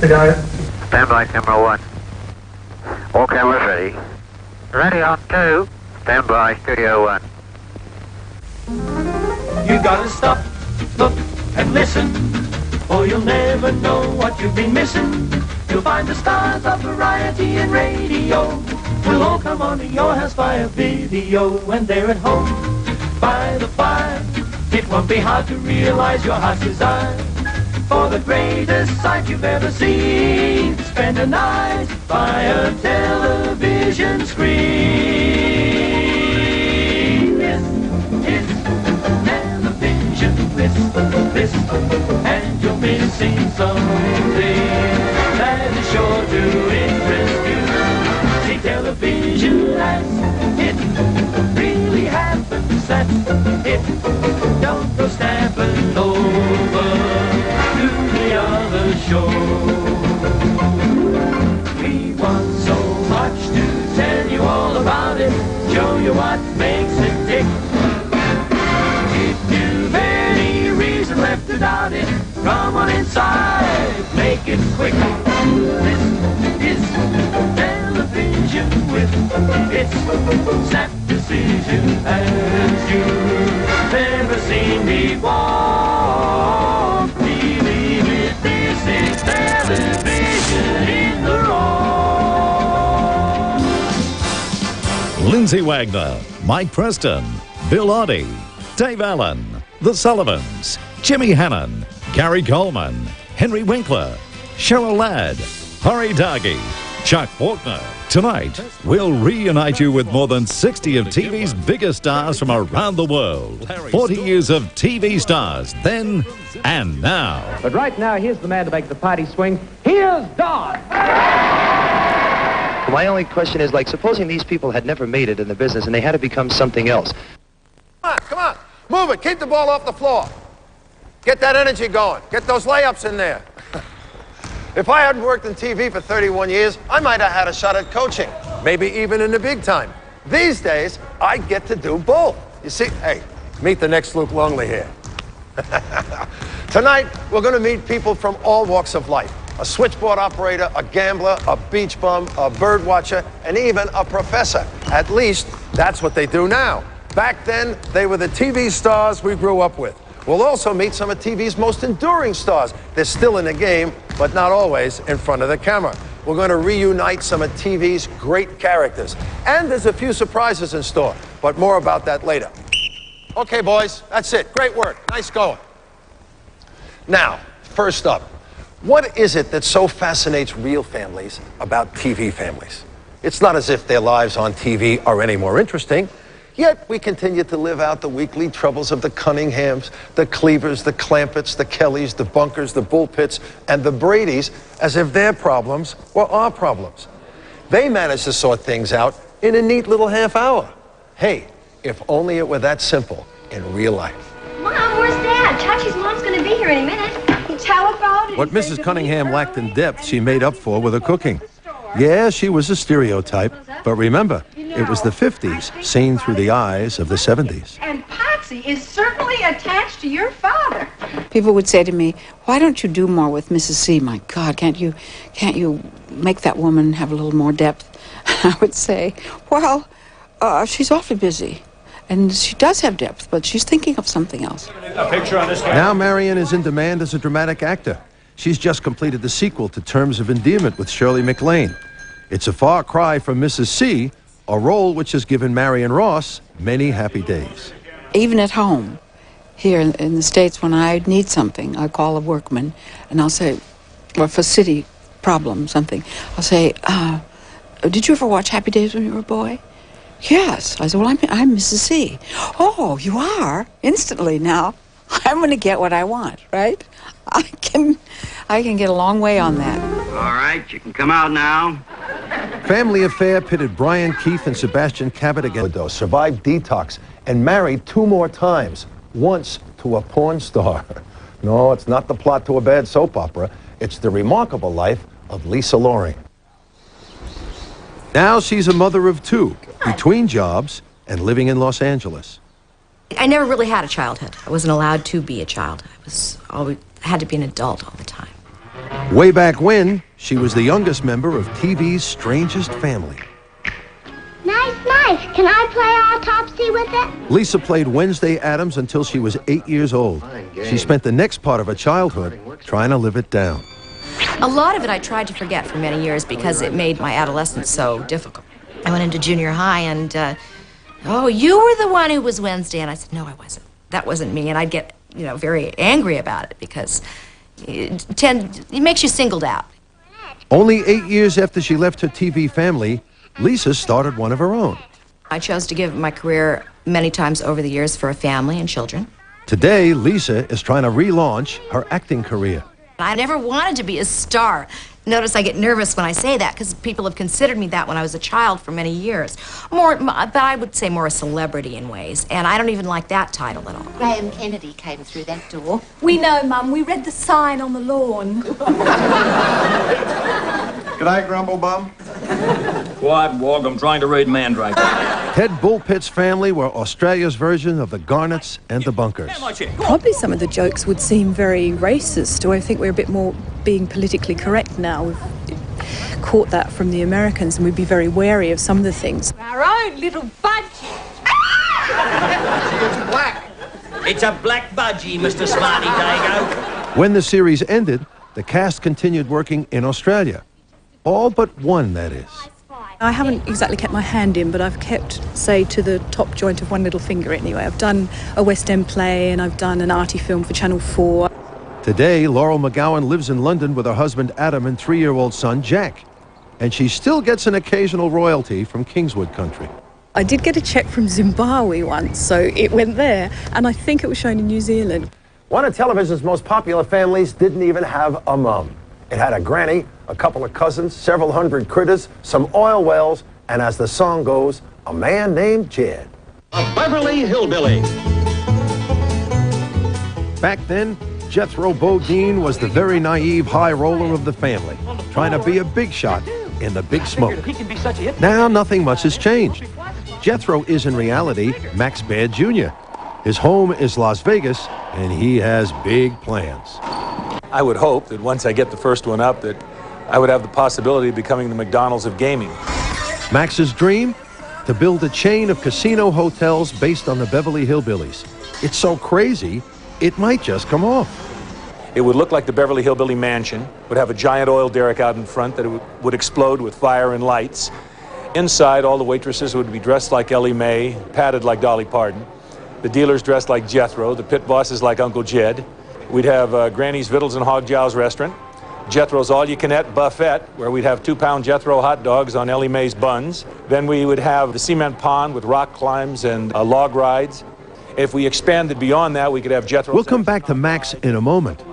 I got it. Stand by, camera 1. All cameras ready. Ready on 2. Stand by, studio 1. You gotta stop, look, and listen, or you'll never know what you've been missing. You'll find the stars of variety and radio will all come onto your house via video. When they're at home, by the fire, it won't be hard to realize your heart's desire for the greatest sight you've ever seen. Spend a night by a television screen. This is television, this, and you're missing something that is sure to interest you. See television as it really happens, that it don't go stamping over to the other show. We want so much to tell you all about it, show you what makes it tick. If you've any reason left to doubt it, come on inside, make it quick. This is television with its snap decision as you've never seen before. Believe it, this is television in the raw. Lindsay Wagner, Mike Preston, Bill Oddie, Dave Allen, The Sullivans, Jimmy Hannon, Gary Coleman, Henry Winkler, Cheryl Ladd, Hari Dagi, Chuck Faulkner. Tonight, we'll reunite you with more than 60 of TV's biggest stars from around the world. 40 years of TV stars, then and now. But right now, here's the man to make the party swing. Here's Don! My only question is, like, supposing these people had never made it in the business and they had to become something else. Come on. Move it. Keep the ball off the floor. Get that energy going. Get those layups in there. If I hadn't worked in TV for 31 years, I might have had a shot at coaching, maybe even in the big time. These days, I get to do both. You see, hey, meet the next Luke Longley here. Tonight, we're going to meet people from all walks of life. A switchboard operator, a gambler, a beach bum, a bird watcher, and even a professor. At least, that's what they do now. Back then, they were the TV stars we grew up with. We'll also meet some of TV's most enduring stars. They're still in the game, but not always in front of the camera. We're going to reunite some of TV's great characters. And there's a few surprises in store, but more about that later. Okay, boys, that's it. Great work. Nice going. Now, first up, what is it that so fascinates real families about TV families? It's not as if their lives on TV are any more interesting. Yet we continue to live out the weekly troubles of the Cunninghams, the Cleavers, the Clampetts, the Kellys, the Bunkers, the Bullpits, and the Bradys as if their problems were our problems. They managed to sort things out in a neat little half hour. Hey, if only it were that simple in real life. Mom, where's Dad? Chachi's mom's going to be here any minute. How about it? What Mrs. Cunningham lacked in depth, she made up for with her cooking. Yeah, she was a stereotype, but remember, it was the 50s, seen through the eyes of the 70s. And Patsy is certainly attached to your father. People would say to me, why don't you do more with Mrs. C? My God, can't you make that woman have a little more depth? I would say, well, she's awfully busy. And she does have depth, but she's thinking of something else. A picture on this guy. Now Marion is in demand as a dramatic actor. She's just completed the sequel to Terms of Endearment with Shirley MacLaine. It's a far cry from Mrs. C, a role which has given Marion Ross many happy days. Even at home, here in the States, when I need something, I call a workman, and I'll say, or for city problem, something, I'll say, did you ever watch Happy Days when you were a boy? Yes. I said, well, I'm Mrs. C. Oh, you are? Instantly now. I'm going to get what I want, right? I can get a long way on that. All right, you can come out now. Family Affair pitted Brian Keith and Sebastian Cabot against. Survived detox and married 2 more times, once to a porn star. No, it's not the plot to a bad soap opera. It's the remarkable life of Lisa Loring. Now she's a mother of 2, between jobs and living in Los Angeles. I never really had a childhood. I wasn't allowed to be a child. I had to be an adult all the time. Way back when, she was the youngest member of TV's Strangest Family. Nice. Can I play autopsy with it? Lisa played Wednesday Addams until she was 8 years old. She spent the next part of her childhood trying to live it down. A lot of it I tried to forget for many years because it made my adolescence so difficult. I went into junior high and, oh, you were the one who was Wednesday. And I said, no, I wasn't. That wasn't me. And I'd get, very angry about it because it makes you singled out. Only 8 years after she left her TV family, Lisa started one of her own. I chose to give my career many times over the years for a family and children. Today, Lisa is trying to relaunch her acting career. I never wanted to be a star. Notice I get nervous when I say that because people have considered me that when I was a child for many years. But I would say more a celebrity in ways, and I don't even like that title at all. Graham Kennedy came through that door. We know, Mum. We read the sign on the lawn. G'day, Grumble Bum. Quiet, Wog. I'm trying to read Mandrake. Ted Bullpitt's family were Australia's version of the Garnets and the Bunkers. Probably some of the jokes would seem very racist, or I think we're a bit more being politically correct now. We've caught that from the Americans, and we'd be very wary of some of the things. Our own little budgie. It's black. It's a black budgie, Mr. Smarty Dago. When the series ended, the cast continued working in Australia. All but one, that is. I haven't exactly kept my hand in, but I've kept, say, to the top joint of one little finger anyway. I've done a West End play and I've done an arty film for Channel 4. Today, Laurel McGowan lives in London with her husband Adam and 3-year-old son Jack. And she still gets an occasional royalty from Kingswood Country. I did get a cheque from Zimbabwe once, so it went there, and I think it was shown in New Zealand. One of television's most popular families didn't even have a mum. It had a granny, a couple of cousins, several hundred critters, some oil wells, and as the song goes, a man named Jed. A Beverly Hillbilly. Back then, Jethro Bodine was the very naive high roller of the family, trying to be a big shot in the big smoke. Now, nothing much has changed. Jethro is in reality Max Baird Jr. His home is Las Vegas, and he has big plans. I would hope that once I get the first one up that I would have the possibility of becoming the McDonald's of gaming. Max's dream? To build a chain of casino hotels based on the Beverly Hillbillies. It's so crazy, it might just come off. It would look like the Beverly Hillbilly mansion, would have a giant oil derrick out in front that would explode with fire and lights. Inside, all the waitresses would be dressed like Ellie Mae, padded like Dolly Parton. The dealers dressed like Jethro, the pit bosses like Uncle Jed. We'd have Granny's Vittles and Hog Jow's restaurant, Jethro's All-You-Can-Eat buffet, where we'd have 2-pound Jethro hot dogs on Ellie Mae's buns. Then we would have the cement pond with rock climbs and log rides. If we expanded beyond that, we could have Jethro. We'll come back to Max in a moment.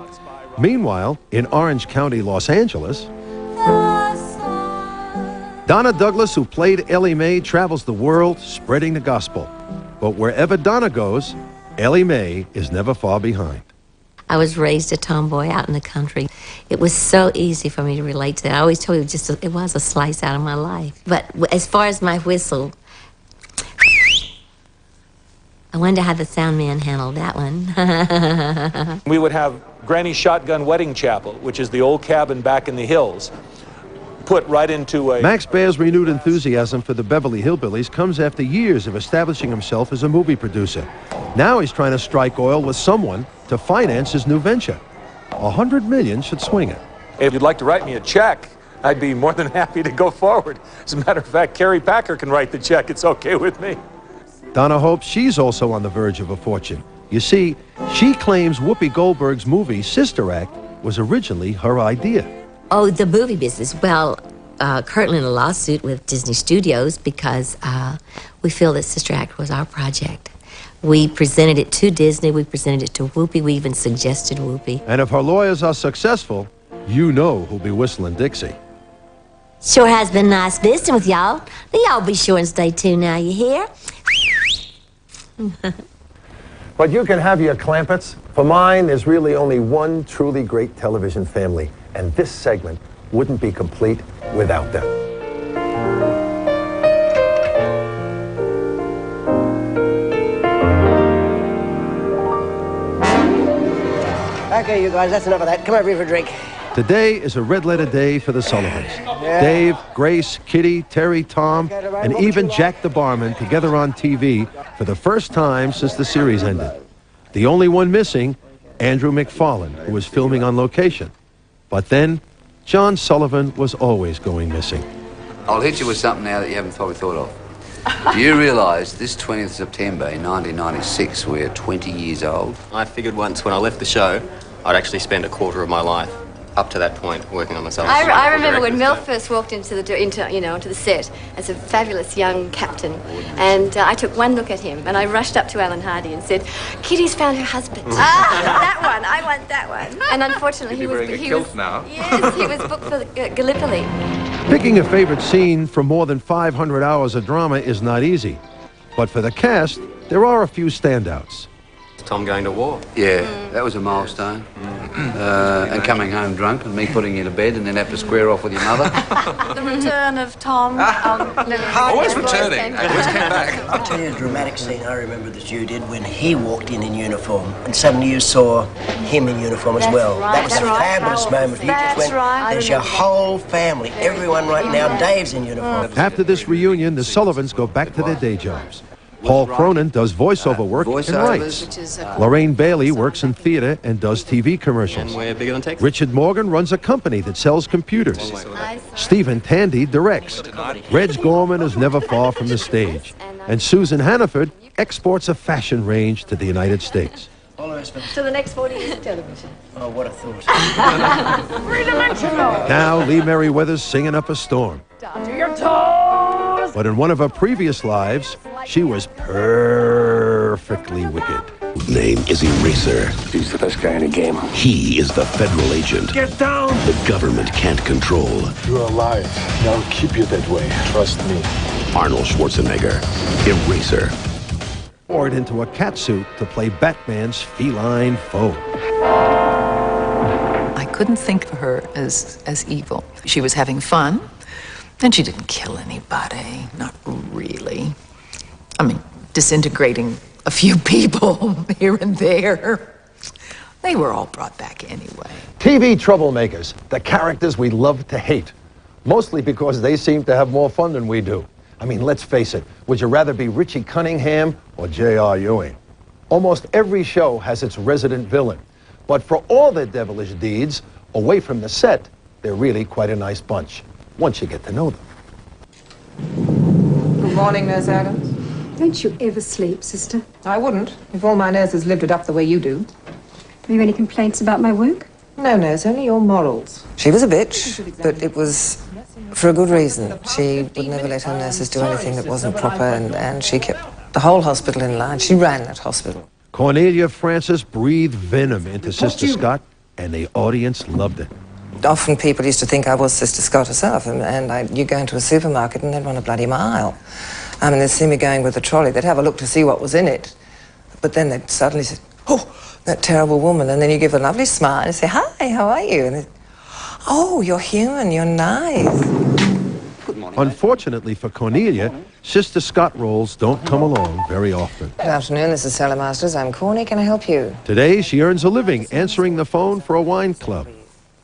Meanwhile, in Orange County, Los Angeles, Donna Douglas, who played Ellie Mae, travels the world spreading the gospel. But wherever Donna goes, Ellie Mae is never far behind. I was raised a tomboy out in the country. It was so easy for me to relate to that. I always told you it was a slice out of my life. But as far as my whistle, I wonder how the sound man handled that one. We would have Granny's Shotgun Wedding Chapel, which is the old cabin back in the hills, put right into a... Max Baer's renewed enthusiasm for the Beverly Hillbillies comes after years of establishing himself as a movie producer. Now he's trying to strike oil with someone to finance his new venture. $100 million should swing it. If you'd like to write me a check, I'd be more than happy to go forward. As a matter of fact, Carrie Packer can write the check. It's okay with me. Donna hopes she's also on the verge of a fortune. You see, she claims Whoopi Goldberg's movie Sister Act was originally her idea. Oh, the movie business. Well, currently in a lawsuit with Disney Studios because we feel that Sister Act was our project. We presented it to Disney, we presented it to Whoopi, we even suggested Whoopi. And if her lawyers are successful, you know who'll be whistling Dixie. Sure has been nice visiting with y'all. Y'all be sure and stay tuned now, you hear? But you can have your Clampetts. For mine, there's really only one truly great television family, and this segment wouldn't be complete without them. Okay, you guys, that's enough of that. Come over here for a drink. Today is a red-letter day for the Sullivans. Dave, Grace, Kitty, Terry, Tom, and even Jack the barman together on TV for the first time since the series ended. The only one missing, Andrew McFarlane, who was filming on location. But then, John Sullivan was always going missing. I'll hit you with something now that you haven't probably thought of. Do you realise this 20th September in 1996 we're 20 years old? I figured once when I left the show, I'd actually spend a quarter of my life up to that point working on myself. I remember when Mel first walked into the set as a fabulous young captain, and I took one look at him, and I rushed up to Alan Hardy and said, "Kitty's found her husband." That one, I want that one. And unfortunately, he was now. Yes, he was booked for Gallipoli. Picking a favorite scene from more than 500 hours of drama is not easy. But for the cast, there are a few standouts. Tom going to war. Yeah, that was a milestone. And coming home drunk and me putting you to bed and then have to square off with your mother. The return of Tom. Always returning. Always came back. I'll tell you a dramatic scene I remember that you did when he walked in uniform and suddenly you saw him in uniform as well. That was a fabulous moment. You just went, there's your whole family, everyone right now. Dave's in uniform. After this reunion, the Sullivans go back to their day jobs. Paul Cronin does voiceover work and writes. Lorraine Bailey works in theater and does TV commercials. And we're bigger than Texas. Richard Morgan runs a company that sells computers. Stephen Tandy directs. Reg Gorman is never far from the stage. And Susan Hannaford exports a fashion range to the United States. So the next 40 years of television. Oh, what a thought. Now Lee Merriweather's singing up a storm. Down to your toes. But in one of her previous lives, she was perfectly wicked. Name is Eraser. He's the best guy in the game. He is the federal agent. Get down! The government can't control. You're alive. I'll keep you that way. Trust me. Arnold Schwarzenegger. Eraser. Poured into a catsuit to play Batman's feline foe. I couldn't think of her as evil. She was having fun, and she didn't kill anybody. Not really. I mean, disintegrating a few people here and there. They were all brought back anyway. TV troublemakers, the characters we love to hate. Mostly because they seem to have more fun than we do. I mean, let's face it, would you rather be Richie Cunningham or J.R. Ewing? Almost every show has its resident villain. But for all their devilish deeds, away from the set, they're really quite a nice bunch, once you get to know them. Good morning, Nurse Adams. Don't you ever sleep, sister? I wouldn't, if all my nurses lived it up the way you do. Have you any complaints about my work? No, nurse, only your morals. She was a bitch, but it was for a good reason. She would never let her nurses do anything that wasn't proper, and she kept the whole hospital in line. She ran that hospital. Cornelia Francis breathed venom into Sister Scott, and the audience loved it. Often people used to think I was Sister Scott herself, and you go into a supermarket and they'd run a bloody mile. I mean, they'd see me going with a trolley. They'd have a look to see what was in it. But then they'd suddenly say, "Oh, that terrible woman." And then you give a lovely smile and say, "Hi, how are you?" And they, "Oh, you're human, you're nice." Unfortunately for Cornelia, Sister Scott roles don't come along very often. Good afternoon, this is Sally Masters. I'm Corny. Can I help you? Today, she earns a living answering the phone for a wine club.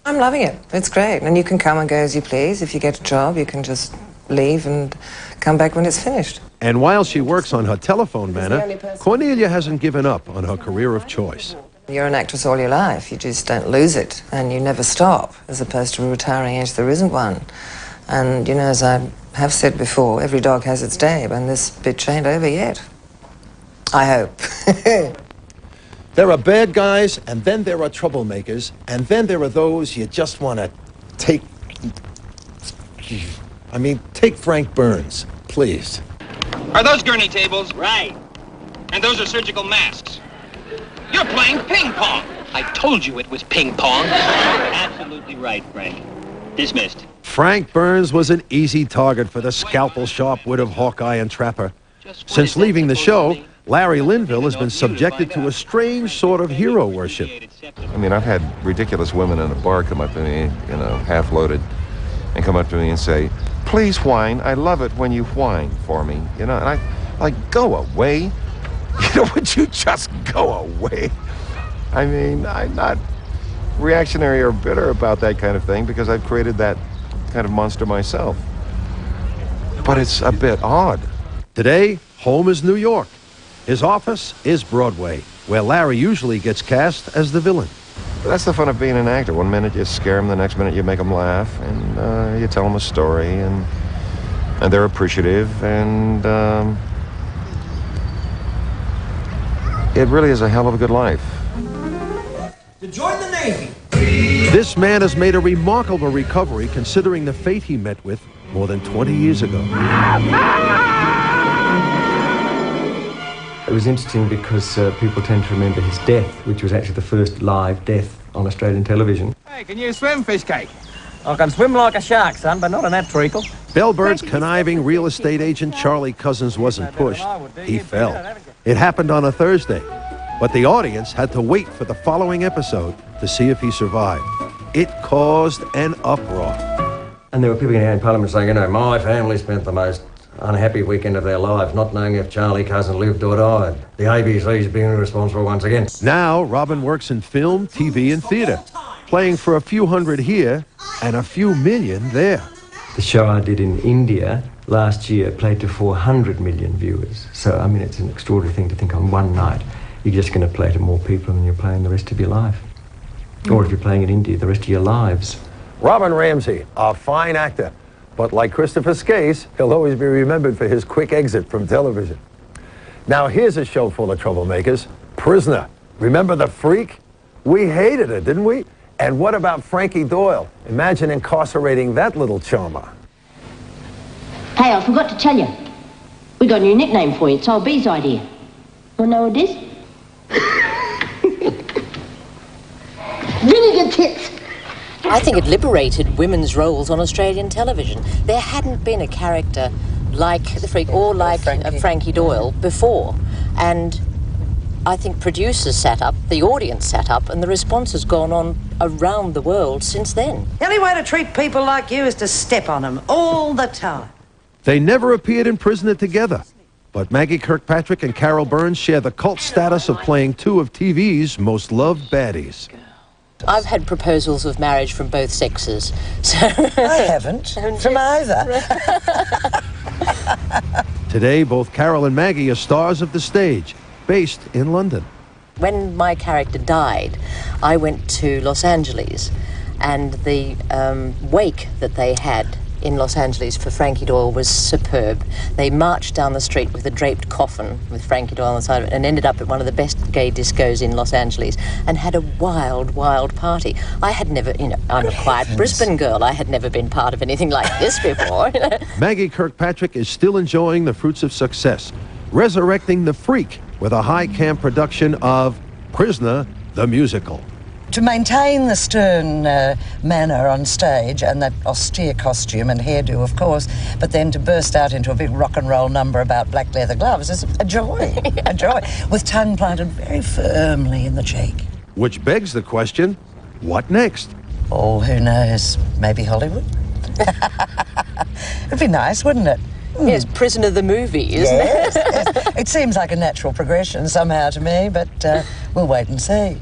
I'm loving it. It's great. And you can come and go as you please. If you get a job, you can just leave and come back when it's finished. And while she works on her telephone manor, Cornelia hasn't given up on her career of choice. You're an actress all your life. You just don't lose it, and you never stop, as opposed to a retiring age there isn't one. And, you know, as I have said before, every dog has its day, and this bitch ain't over yet. I hope. There are bad guys, and then there are troublemakers, and then there are those you just want to take... I mean, take Frank Burns, please. Are those gurney tables? Right. And those are surgical masks. You're playing ping pong. I told you it was ping pong. Absolutely right, Frank. Dismissed. Frank Burns was an easy target for the scalpel-sharp wit of Hawkeye and Trapper. Since leaving the show, Larry Linville has been subjected to a strange sort of hero worship. I mean, I've had ridiculous women in a bar come up to me, you know, half-loaded, and come up to me and say, "Please whine. I love it when you whine for me." You know, and I, like, go away. You know, would you just go away? I mean, I'm not reactionary or bitter about that kind of thing because I've created that kind of monster myself. But it's a bit odd. Today, home is New York. His office is Broadway, where Larry usually gets cast as the villain. But that's the fun of being an actor. One minute you scare them, the next minute you make them laugh, and you tell them a story, and they're appreciative, and it really is a hell of a good life. To join the Navy. This man has made a remarkable recovery considering the fate he met with more than 20 years ago. It was interesting because people tend to remember his death, which was actually the first live death on Australian television. Hey, can you swim, fish cake? I can swim like a shark, son, but not in that treacle. Bellbird's conniving real estate agent Charlie Cousins wasn't pushed. He fell. It happened on a Thursday, but the audience had to wait for the following episode to see if he survived. It caused an uproar. And there were people getting out in Parliament saying, you know, my family spent the most unhappy weekend of their lives, not knowing if Charlie Cousin lived or died. The ABC's being responsible once again. Now, Robin works in film, TV, and theatre, playing for a few hundred here and a few million there. The show I did in India last year played to 400 million viewers. So, I mean, it's an extraordinary thing to think on one night you're just going to play to more people than you're playing the rest of your life. Or if you're playing in India, the rest of your lives. Robin Ramsey, a fine actor. But like Christopher Skase, he'll always be remembered for his quick exit from television. Now here's a show full of troublemakers. Prisoner. Remember the freak? We hated her, didn't we? And what about Frankie Doyle? Imagine incarcerating that little charmer. Hey, I forgot to tell you. We got a new nickname for you. It's old B's idea. You know what it is? Vinegar tits. I think it liberated women's roles on Australian television. There hadn't been a character like the Freak or like Frankie Doyle before. And I think producers sat up, the audience sat up, and the response has gone on around the world since then. The only way to treat people like you is to step on them all the time. They never appeared in Prisoner together, but Maggie Kirkpatrick and Carol Burns share the cult status of playing two of TV's most loved baddies. I've had proposals of marriage from both sexes. So I haven't. From either. Today, both Carol and Maggie are stars of the stage, based in London. When my character died, I went to Los Angeles, and the wake that they had in Los Angeles for Frankie Doyle was superb. They marched down the street with a draped coffin with Frankie Doyle on the side of it and ended up at one of the best gay discos in Los Angeles and had a wild, wild party. I had never, you know, I'm a quiet Brisbane girl. I had never been part of anything like this before. Maggie Kirkpatrick is still enjoying the fruits of success, resurrecting the Freak with a high-camp production of Prisoner, the musical. To maintain the stern manner on stage and that austere costume and hairdo, of course, but then to burst out into a big rock and roll number about black leather gloves is a joy, a joy, with tongue planted very firmly in the cheek. Which begs the question, what next? Oh, who knows? Maybe Hollywood? It'd be nice, wouldn't it? Yes, Prisoner the movie, isn't it? Yes. It seems like a natural progression somehow to me, but we'll wait and see.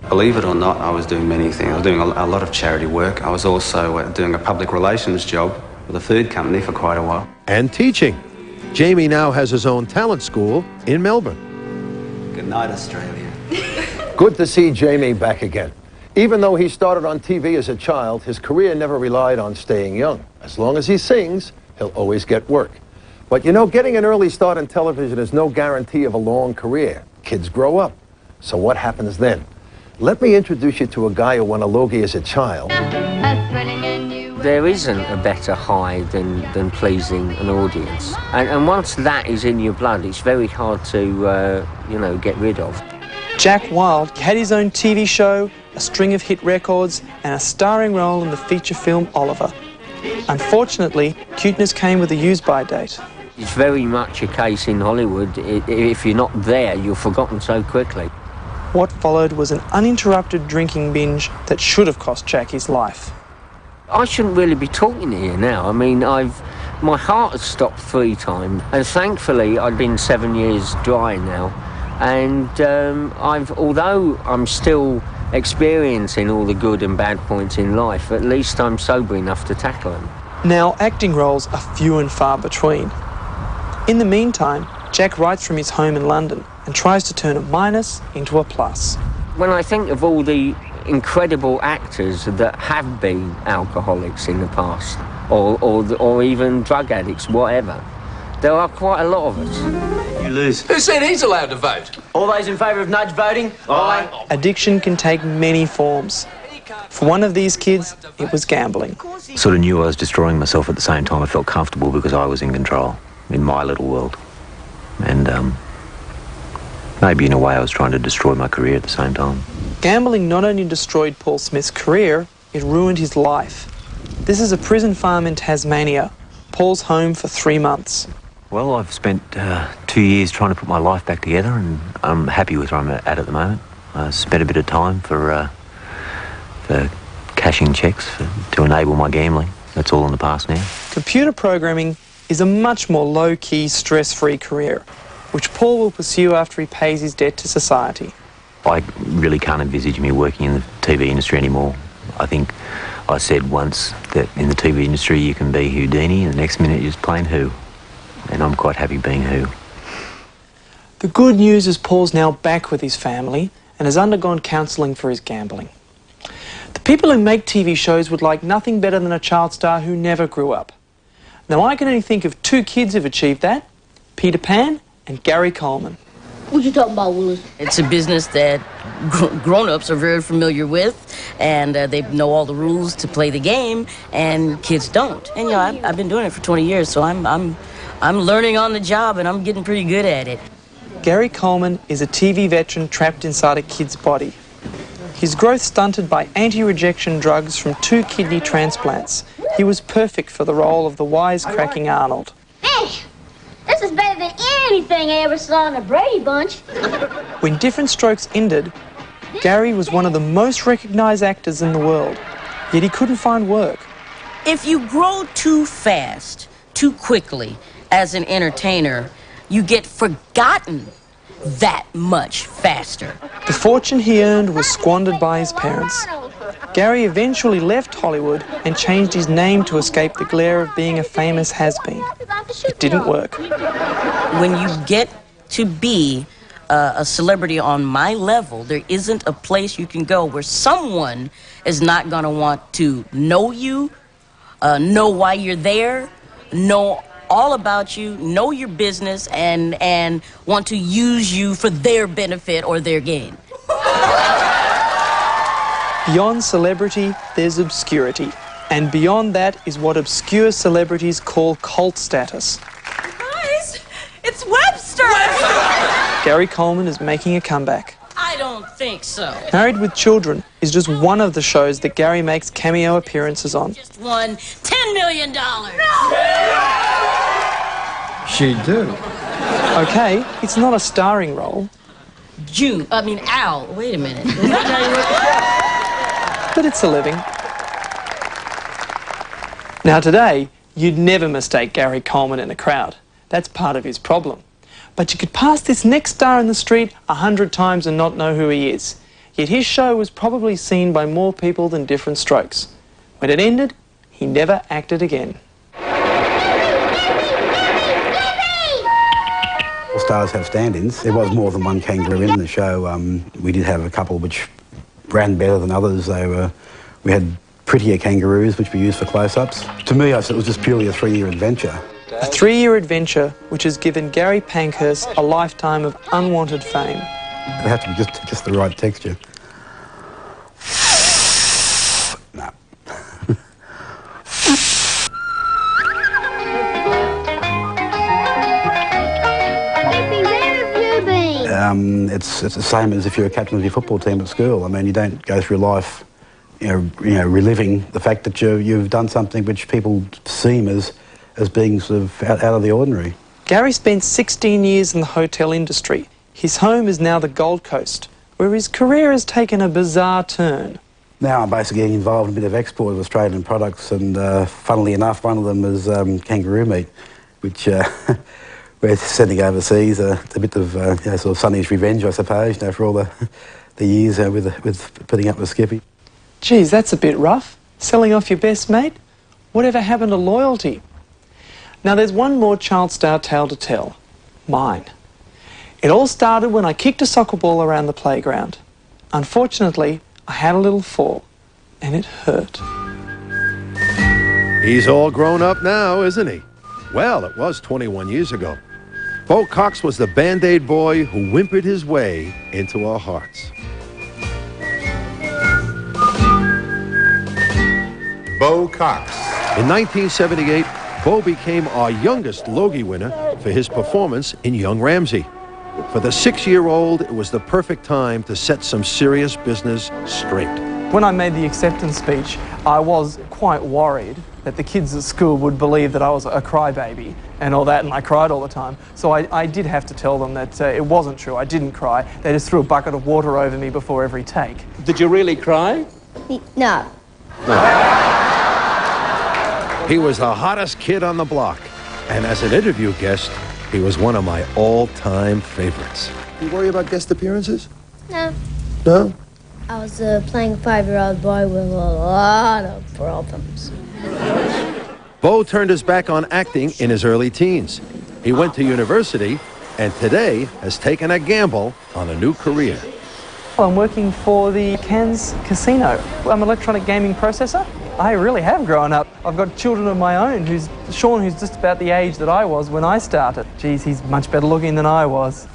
Believe it or not, I was doing many things. I was doing a lot of charity work. I was also doing a public relations job with a food company for quite a while. And teaching. Jamie now has his own talent school in Melbourne. Good night, Australia. Good to see Jamie back again. Even though he started on TV as a child, his career never relied on staying young. As long as he sings, he'll always get work. But you know, getting an early start in television is no guarantee of a long career. Kids grow up. So what happens then? Let me introduce you to a guy who won a Logie as a child. There isn't a better high than pleasing an audience. And once that is in your blood, it's very hard to, get rid of. Jack Wilde had his own TV show, a string of hit records, and a starring role in the feature film Oliver. Unfortunately, cuteness came with a use-by date. It's very much a case in Hollywood. If you're not there, you're forgotten so quickly. What followed was an uninterrupted drinking binge that should have cost Jack his life. I shouldn't really be talking here now. I mean, my heart has stopped 3 times, and thankfully I've been 7 years dry now. And although I'm still experiencing all the good and bad points in life, at least I'm sober enough to tackle them. Now, acting roles are few and far between. In the meantime, Jack writes from his home in London and tries to turn a minus into a plus. When I think of all the incredible actors that have been alcoholics in the past, or even drug addicts, whatever, there are quite a lot of us. You lose. Who said he's allowed to vote? All those in favour of nudge voting? Aye. Addiction can take many forms. For one of these kids, it was gambling. Sort of knew I was destroying myself at the same time. I felt comfortable because I was in control in my little world. And maybe in a way I was trying to destroy my career at the same time. Gambling not only destroyed Paul Smith's career, it ruined his life. This is a prison farm in Tasmania, Paul's home for 3 months. Well, I've spent 2 years trying to put my life back together, and I'm happy with where I'm at the moment. I spent a bit of time for cashing checks to enable my gambling. That's all in the past now. Computer programming is a much more low-key, stress-free career, which Paul will pursue after he pays his debt to society. I really can't envisage me working in the TV industry anymore. I think I said once that in the TV industry you can be Houdini and the next minute you're just plain Who. And I'm quite happy being Who. The good news is Paul's now back with his family and has undergone counselling for his gambling. The people who make TV shows would like nothing better than a child star who never grew up. Now I can only think of 2 kids who've achieved that, Peter Pan and Gary Coleman. What you talking about, Willis? It's a business that grown-ups are very familiar with, and they know all the rules to play the game, and kids don't. And, you know, I've been doing it for 20 years, so I'm learning on the job, and I'm getting pretty good at it. Gary Coleman is a TV veteran trapped inside a kid's body. His growth stunted by anti-rejection drugs from 2 kidney transplants. He was perfect for the role of the wisecracking Arnold. Hey, this is better than anything I ever saw in the Brady Bunch. When Different Strokes ended, Gary was one of the most recognised actors in the world, yet he couldn't find work. If you grow too fast, too quickly, as an entertainer, you get forgotten that much faster. The fortune he earned was squandered by his parents. Gary eventually left Hollywood and changed his name to escape the glare of being a famous has-been. It didn't work. When you get to be a celebrity on my level, there isn't a place you can go where someone is not going to want to know you, know why you're there, know all about you, know your business, and want to use you for their benefit or their gain. Beyond celebrity, there's obscurity. And beyond that is what obscure celebrities call cult status. Guys, it's Webster! Gary Coleman is making a comeback. I don't think so. Married with Children is just one of the shows that Gary makes cameo appearances on. Just won $10 million. She do. Okay, it's not a starring role. Al, wait a minute. But it's a living. Now today, you'd never mistake Gary Coleman in a crowd. That's part of his problem. But you could pass this next star in the street 100 times and not know who he is. Yet his show was probably seen by more people than Different Strokes. When it ended, he never acted again. All stars have stand-ins. There was more than one kangaroo in the show. We did have a couple which ran better than others. We had prettier kangaroos which we used for close-ups. To me, I said it was just purely a 3-year adventure. A 3-year adventure which has given Gary Pankhurst a lifetime of unwanted fame. It had to be just the right texture. No. It's the same as if you're a captain of your football team at school. I mean, you don't go through life, reliving the fact that you've done something which people seem as being sort of out of the ordinary. Gary spent 16 years in the hotel industry. His home is now the Gold Coast, where his career has taken a bizarre turn. Now I'm basically getting involved in a bit of export of Australian products, and funnily enough, one of them is kangaroo meat, which we're sending overseas. A bit of sort of Sonny's revenge, I suppose, for all the years with putting up with Skippy. Geez, that's a bit rough. Selling off your best mate? Whatever happened to loyalty? Now there's one more child star tale to tell. Mine. It all started when I kicked a soccer ball around the playground. Unfortunately, I had a little fall, and it hurt. He's all grown up now, isn't he? Well, it was 21 years ago. Bo Cox was the Band-Aid boy who whimpered his way into our hearts. Bo Cox. In 1978, Bo became our youngest Logie winner for his performance in Young Ramsey. For the 6-year-old, it was the perfect time to set some serious business straight. When I made the acceptance speech, I was quite worried that the kids at school would believe that I was a crybaby and all that, and I cried all the time. So I did have to tell them that it wasn't true. I didn't cry. They just threw a bucket of water over me before every take. Did you really cry? No. He was the hottest kid on the block, and as an interview guest, he was one of my all-time favorites. You worry about guest appearances? No. No? I was playing a 5-year-old boy with a lot of problems. Bo turned his back on acting in his early teens. He went to university and today has taken a gamble on a new career. Well, I'm working for the Cairns Casino. I'm an electronic gaming processor. I really have grown up. I've got children of my own, Sean, who's just about the age that I was when I started. Geez, he's much better looking than I was.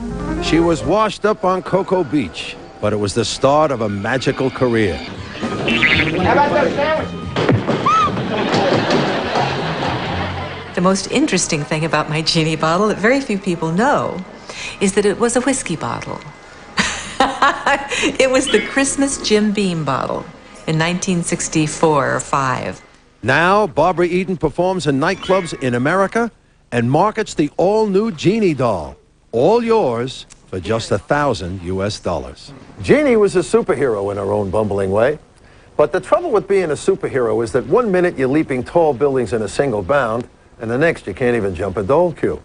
She was washed up on Cocoa Beach, but it was the start of a magical career. How about those sandwiches? The most interesting thing about my genie bottle that very few people know is that it was a whiskey bottle. It was the Christmas Jim Beam bottle in 1964 or 5. Now, Barbara Eden performs in nightclubs in America and markets the all-new Genie doll. All yours for just $1,000 US. Genie was a superhero in her own bumbling way. But the trouble with being a superhero is that one minute you're leaping tall buildings in a single bound, and the next you can't even jump a dole queue.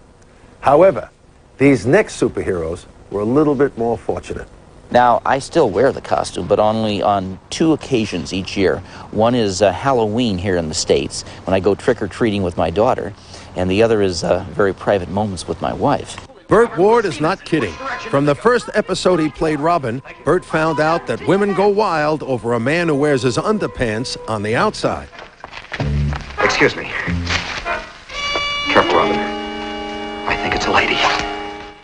However, these next superheroes were a little bit more fortunate. Now, I still wear the costume, but only on 2 occasions each year. One is Halloween here in the States, when I go trick-or-treating with my daughter, and the other is very private moments with my wife. Burt Ward is not kidding. From the first episode he played Robin, Burt found out that women go wild over a man who wears his underpants on the outside. Excuse me. Careful, Robin. I think it's a lady.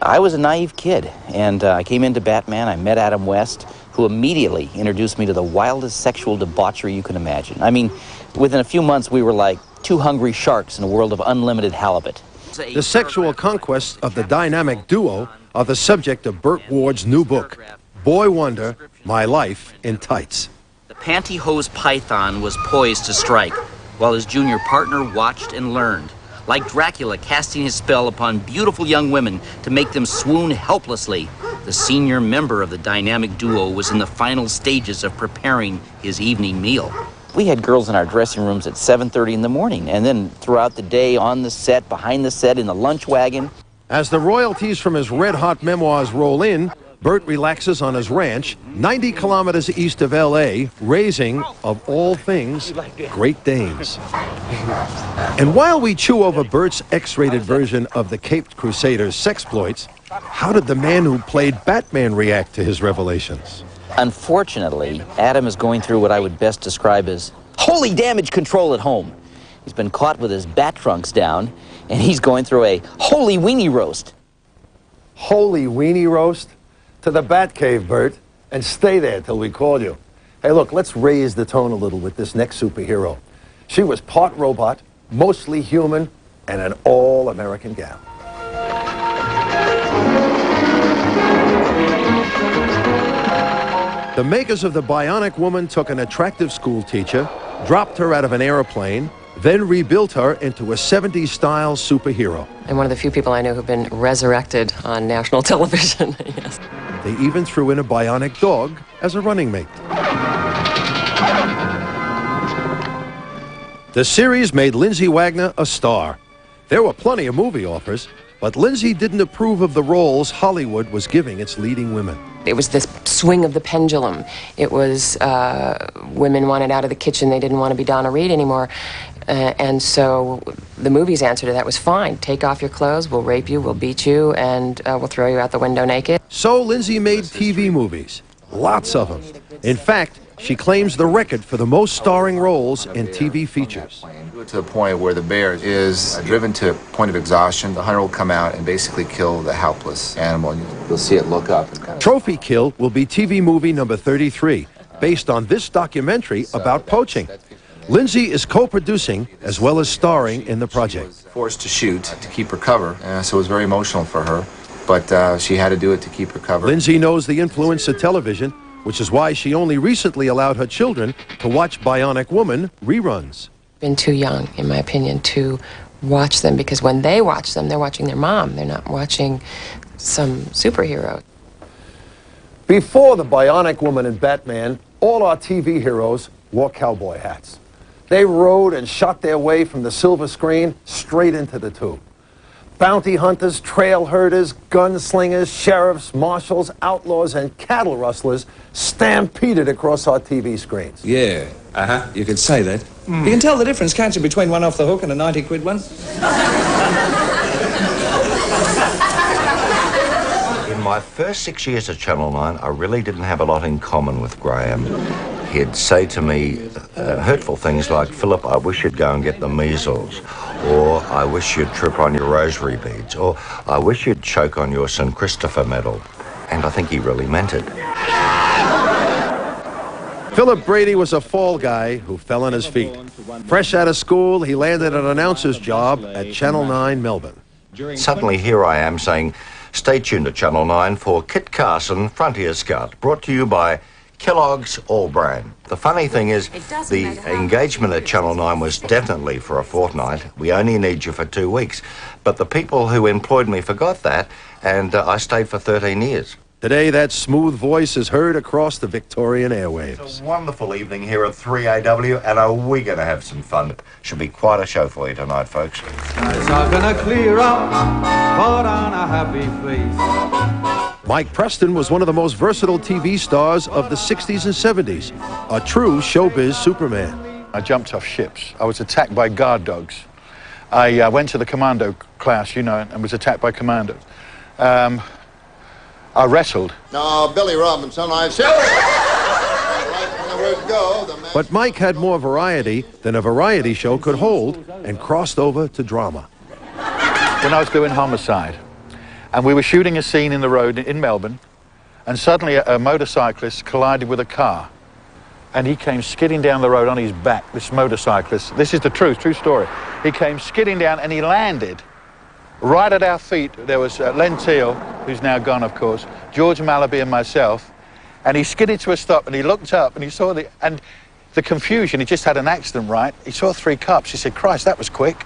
I was a naive kid, and I came into Batman. I met Adam West, who immediately introduced me to the wildest sexual debauchery you can imagine. I mean, within a few months, we were like 2 hungry sharks in a world of unlimited halibut. The sexual conquests of the dynamic duo are the subject of Burt Ward's new book, Boy Wonder, My Life in Tights. The pantyhose python was poised to strike, while his junior partner watched and learned. Like Dracula casting his spell upon beautiful young women to make them swoon helplessly, the senior member of the dynamic duo was in the final stages of preparing his evening meal. We had girls in our dressing rooms at 7:30 in the morning, and then throughout the day, on the set, behind the set, in the lunch wagon. As the royalties from his red-hot memoirs roll in, Burt relaxes on his ranch, 90 kilometers east of L.A., raising, of all things, Great Danes. And while we chew over Burt's X-rated version of the Caped Crusaders' sexploits, how did the man who played Batman react to his revelations? Unfortunately, Adam is going through what I would best describe as holy damage control at home. He's been caught with his bat trunks down, and he's going through a holy weenie roast. Holy weenie roast? To the Batcave, Burt, and stay there till we call you. Hey, look, let's raise the tone a little with this next superhero. She was part robot, mostly human, and an all-American gal. The makers of the Bionic Woman took an attractive school teacher, dropped her out of an airplane, then rebuilt her into a 70s-style superhero. I'm one of the few people I know who've been resurrected on national television. Yes. They even threw in a bionic dog as a running mate. The series made Lindsay Wagner a star. There were plenty of movie offers, But Lindsay didn't approve of the roles Hollywood was giving its leading women. It was this swing of the pendulum. It was women wanted out of the kitchen. They didn't want to be Donna Reed anymore. And so the movie's answer to that was fine. Take off your clothes, we'll rape you, we'll beat you, and we'll throw you out the window naked. So Lindsay made TV movies, lots of them. In fact, she claims the record for the most starring roles in TV features. To the point where the bear is driven to a point of exhaustion, the hunter will come out and basically kill the helpless animal. And you'll see it look up. And Trophy Kill will be TV movie number 33, based on this documentary about poaching. Lindsay is co-producing as well as starring in the project. Forced to shoot to keep her cover, so it was very emotional for her. But she had to do it to keep her cover. Lindsay knows the influence of television, which is why she only recently allowed her children to watch Bionic Woman reruns. Been too young, in my opinion, to watch them, because when they watch them, they're watching their mom. They're not watching some superhero. Before the Bionic Woman and Batman, all our TV heroes wore cowboy hats. They rode and shot their way from the silver screen straight into the tube. Bounty hunters, trail herders, gunslingers, sheriffs, marshals, outlaws, and cattle rustlers stampeded across our TV screens. Yeah, you could say that. You can tell the difference, can't you, between one off the hook and a 90-quid one? In my first 6 years at Channel 9, I really didn't have a lot in common with Graham. He'd say to me hurtful things like, "Philip, I wish you'd go and get the measles," or "I wish you'd trip on your rosary beads," or "I wish you'd choke on your St. Christopher medal." And I think he really meant it. Philip Brady was a fall guy who fell on his feet. Fresh out of school, he landed an announcer's job at Channel 9 Melbourne. Suddenly here I am saying, stay tuned to Channel 9 for Kit Carson, Frontier Scout, brought to you by Kellogg's All Bran. The funny thing is, the engagement at Channel 9 was definitely for a fortnight. We only need you for 2 weeks. But the people who employed me forgot that, and I stayed for 13 years. Today, that smooth voice is heard across the Victorian airwaves. It's a wonderful evening here at 3AW, and are we going to have some fun? Should be quite a show for you tonight, folks. Skies are gonna clear up, put on a happy face. Mike Preston was one of the most versatile TV stars of the 60s and 70s, a true showbiz Superman. I jumped off ships. I was attacked by guard dogs. I went to the commando class, you know, and was attacked by commandos. I wrestled. Now, Billy Robinson, I've said But Mike had more variety than a variety show could hold and crossed over to drama. When I was doing Homicide, and we were shooting a scene in the road in Melbourne, and suddenly a motorcyclist collided with a car. And he came skidding down the road on his back, this motorcyclist. This is the truth, true story. He came skidding down and he landed. Right at our feet, there was Len Teal, who's now gone, of course, George Malaby and myself, and he skidded to a stop and he looked up and he saw the confusion. He just had an accident, right? He saw 3 cops. He said, "Christ, that was quick."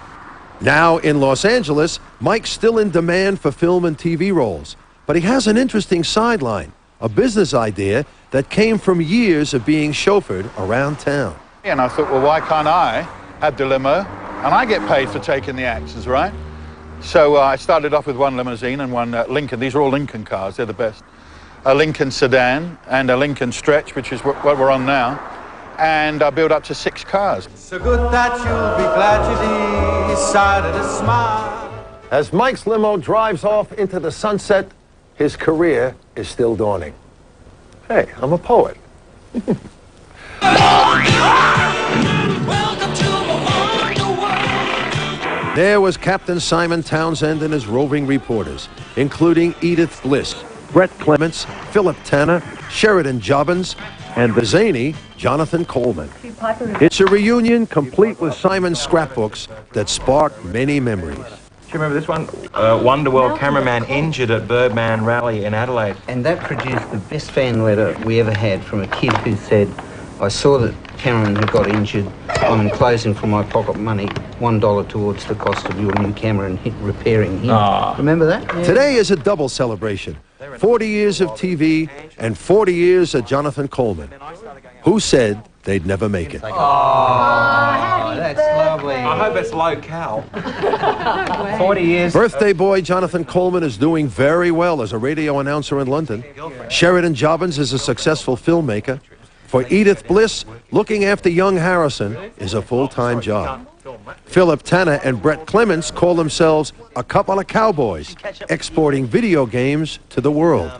Now in Los Angeles, Mike's still in demand for film and TV roles, but he has an interesting sideline, a business idea that came from years of being chauffeured around town. And I thought, well, why can't I have the limo and I get paid for taking the actors, right? So I started off with one limousine and one Lincoln. These are all Lincoln cars, they're the best. A Lincoln sedan and a Lincoln Stretch, which is what we're on now. And I built up to 6 cars. So good that you'll be glad you decided to smile. As Mike's limo drives off into the sunset, his career is still dawning. Hey, I'm a poet. There was Captain Simon Townsend and his roving reporters, including Edith Bliss, Brett Clements, Philip Tanner, Sheridan Jobbins, and the zany Jonathan Coleman. It's a reunion complete with Simon's scrapbooks that sparked many memories. Do you remember this one? Wonderworld cameraman injured at Birdman Rally in Adelaide. And that produced the best fan letter we ever had from a kid who said, "I saw that cameraman had got injured. I'm enclosing from my pocket money $1 towards the cost of your new camera and repairing him." Remember that? Yeah. Today is a double celebration. 40 years of TV and 40 years of Jonathan Coleman, who said they'd never make it. Oh, that's lovely. I hope it's low-cal. 40 years. Birthday boy Jonathan Coleman is doing very well as a radio announcer in London. Sheridan Jobbins is a successful filmmaker. For Edith Bliss, looking after young Harrison is a full-time job. Philip Tanner and Brett Clements call themselves a couple of cowboys, exporting video games to the world.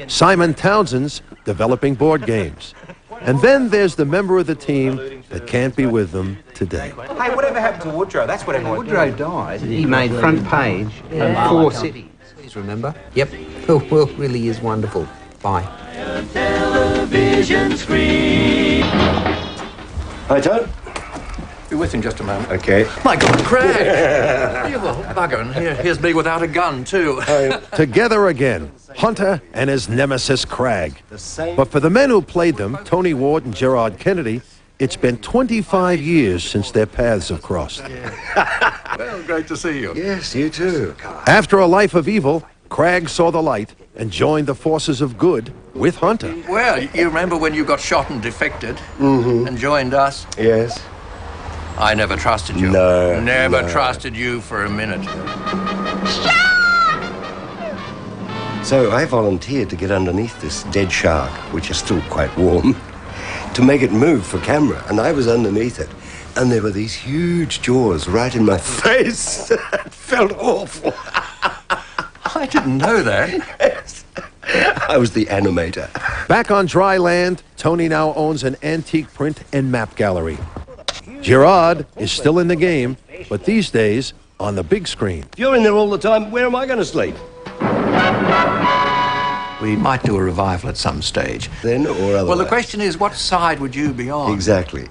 Simon Townsend's developing board games. And then there's the member of the team that can't be with them today. Hey, whatever happened to Woodrow? That's what everyone... Woodrow died. He made front page in 4 cities. Please remember. Yep. The world really is wonderful. Bye. Television screen. Hi, Toad. Be with him just a moment. Okay. My God, Craig! You little bugger, and here's me without a gun, too. Together again, Hunter and his nemesis Crag. But for the men who played them, Tony Ward and Gerard Kennedy, it's been 25 years since their paths have crossed. Well, great to see you. Yes, you too. After a life of evil, Crag saw the light and joined the forces of good with Hunter. Well, you remember when you got shot and defected and joined us? Yes. I never trusted you. No. Never no. trusted you for a minute. So I volunteered to get underneath this dead shark, which is still quite warm, to make it move for camera. And I was underneath it. And there were these huge jaws right in my face. It felt awful. I didn't know that. Yes. I was the animator. Back on dry land, Tony now owns an antique print and map gallery. Gerard is still in the game, but these days on the big screen. If you're in there all the time, where am I going to sleep? We might do a revival at some stage. Then or otherwise. Well, the question is, what side would you be on? Exactly.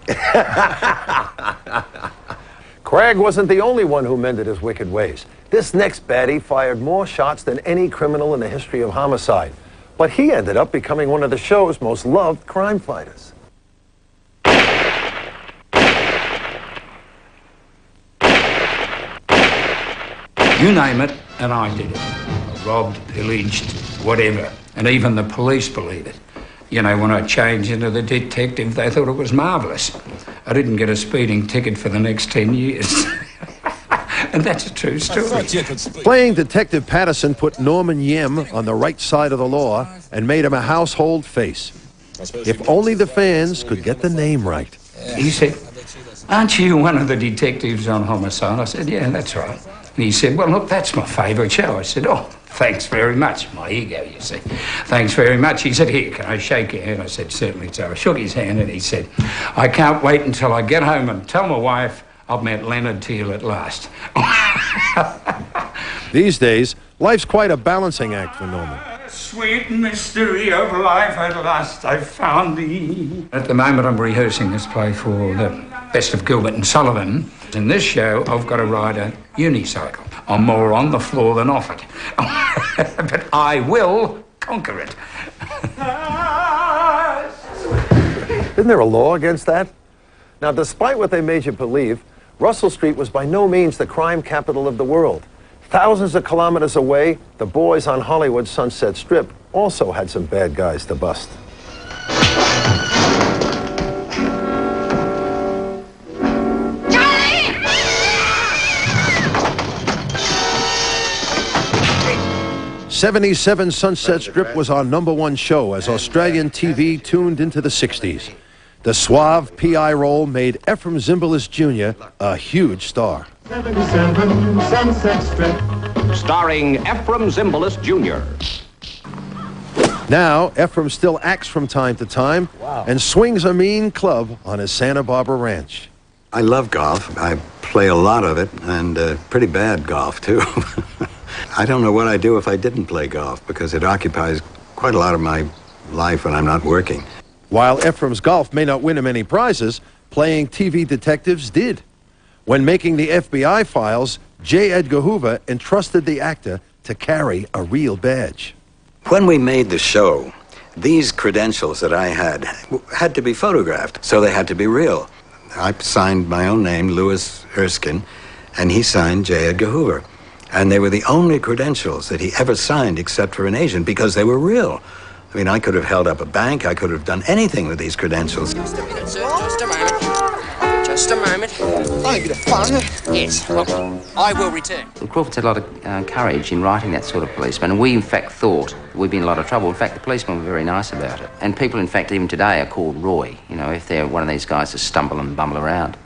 Crag wasn't the only one who mended his wicked ways. This next baddie fired more shots than any criminal in the history of homicide. But he ended up becoming one of the show's most loved crime fighters. You name it, and I did it. Robbed, pillaged, whatever. And even the police believe it. You know, when I changed into the detective, they thought it was marvellous. I didn't get a speeding ticket for the next 10 years. And that's a true story. Playing Detective Patterson put Norman Yem on the right side of the law and made him a household face. If only the fans could get the name right. He said, "Aren't you one of the detectives on Homicide?" I said, "Yeah, that's right." And he said, "Well, look, that's my favourite show." I said, "Oh, thanks very much." My ego, you see. "Thanks very much." He said, "Here, can I shake your hand?" I said, "Certainly." So I shook his hand and he said, "I can't wait until I get home and tell my wife I've met Leonard Teal at last." These days, life's quite a balancing act for Norman. Sweet mystery of life, at last I found thee. At the moment, I'm rehearsing this play for the Best of Gilbert and Sullivan. In this show, I've got to ride a unicycle. I'm more on the floor than off it. But I will conquer it. Isn't there a law against that? Now, despite what they made you believe, Russell Street was by no means the crime capital of the world. Thousands of kilometers away, the boys on Hollywood's Sunset Strip also had some bad guys to bust. '77 Sunset Strip was our #1 show as Australian TV tuned into the 60s. The suave PI role made Ephraim Zimbalist Jr. a huge star. 77 Sunset Strip. Starring Ephraim Zimbalist Jr. Now, Ephraim still acts from time to time and swings a mean club on his Santa Barbara ranch. I love golf. I play a lot of it, and pretty bad golf, too. I don't know what I'd do if I didn't play golf, because it occupies quite a lot of my life when I'm not working. While Ephraim's golf may not win him any prizes, playing TV detectives did. When making the FBI files, J. Edgar Hoover entrusted the actor to carry a real badge. When we made the show, these credentials that I had to be photographed, so they had to be real. I signed my own name, Louis Erskine, and he signed J. Edgar Hoover. And they were the only credentials that he ever signed except for an agent, because they were real. I mean, I could have held up a bank, I could have done anything with these credentials. Just a minute, sir. Just a moment. Just a moment. Only a bit of fun. Yes, well, I will return. Well, Crawford's had a lot of courage in writing that sort of policeman, and we, in fact, thought we'd been in a lot of trouble. In fact, the policemen were very nice about it. And people, in fact, even today are called Roy, you know, if they're one of these guys that stumble and bumble around.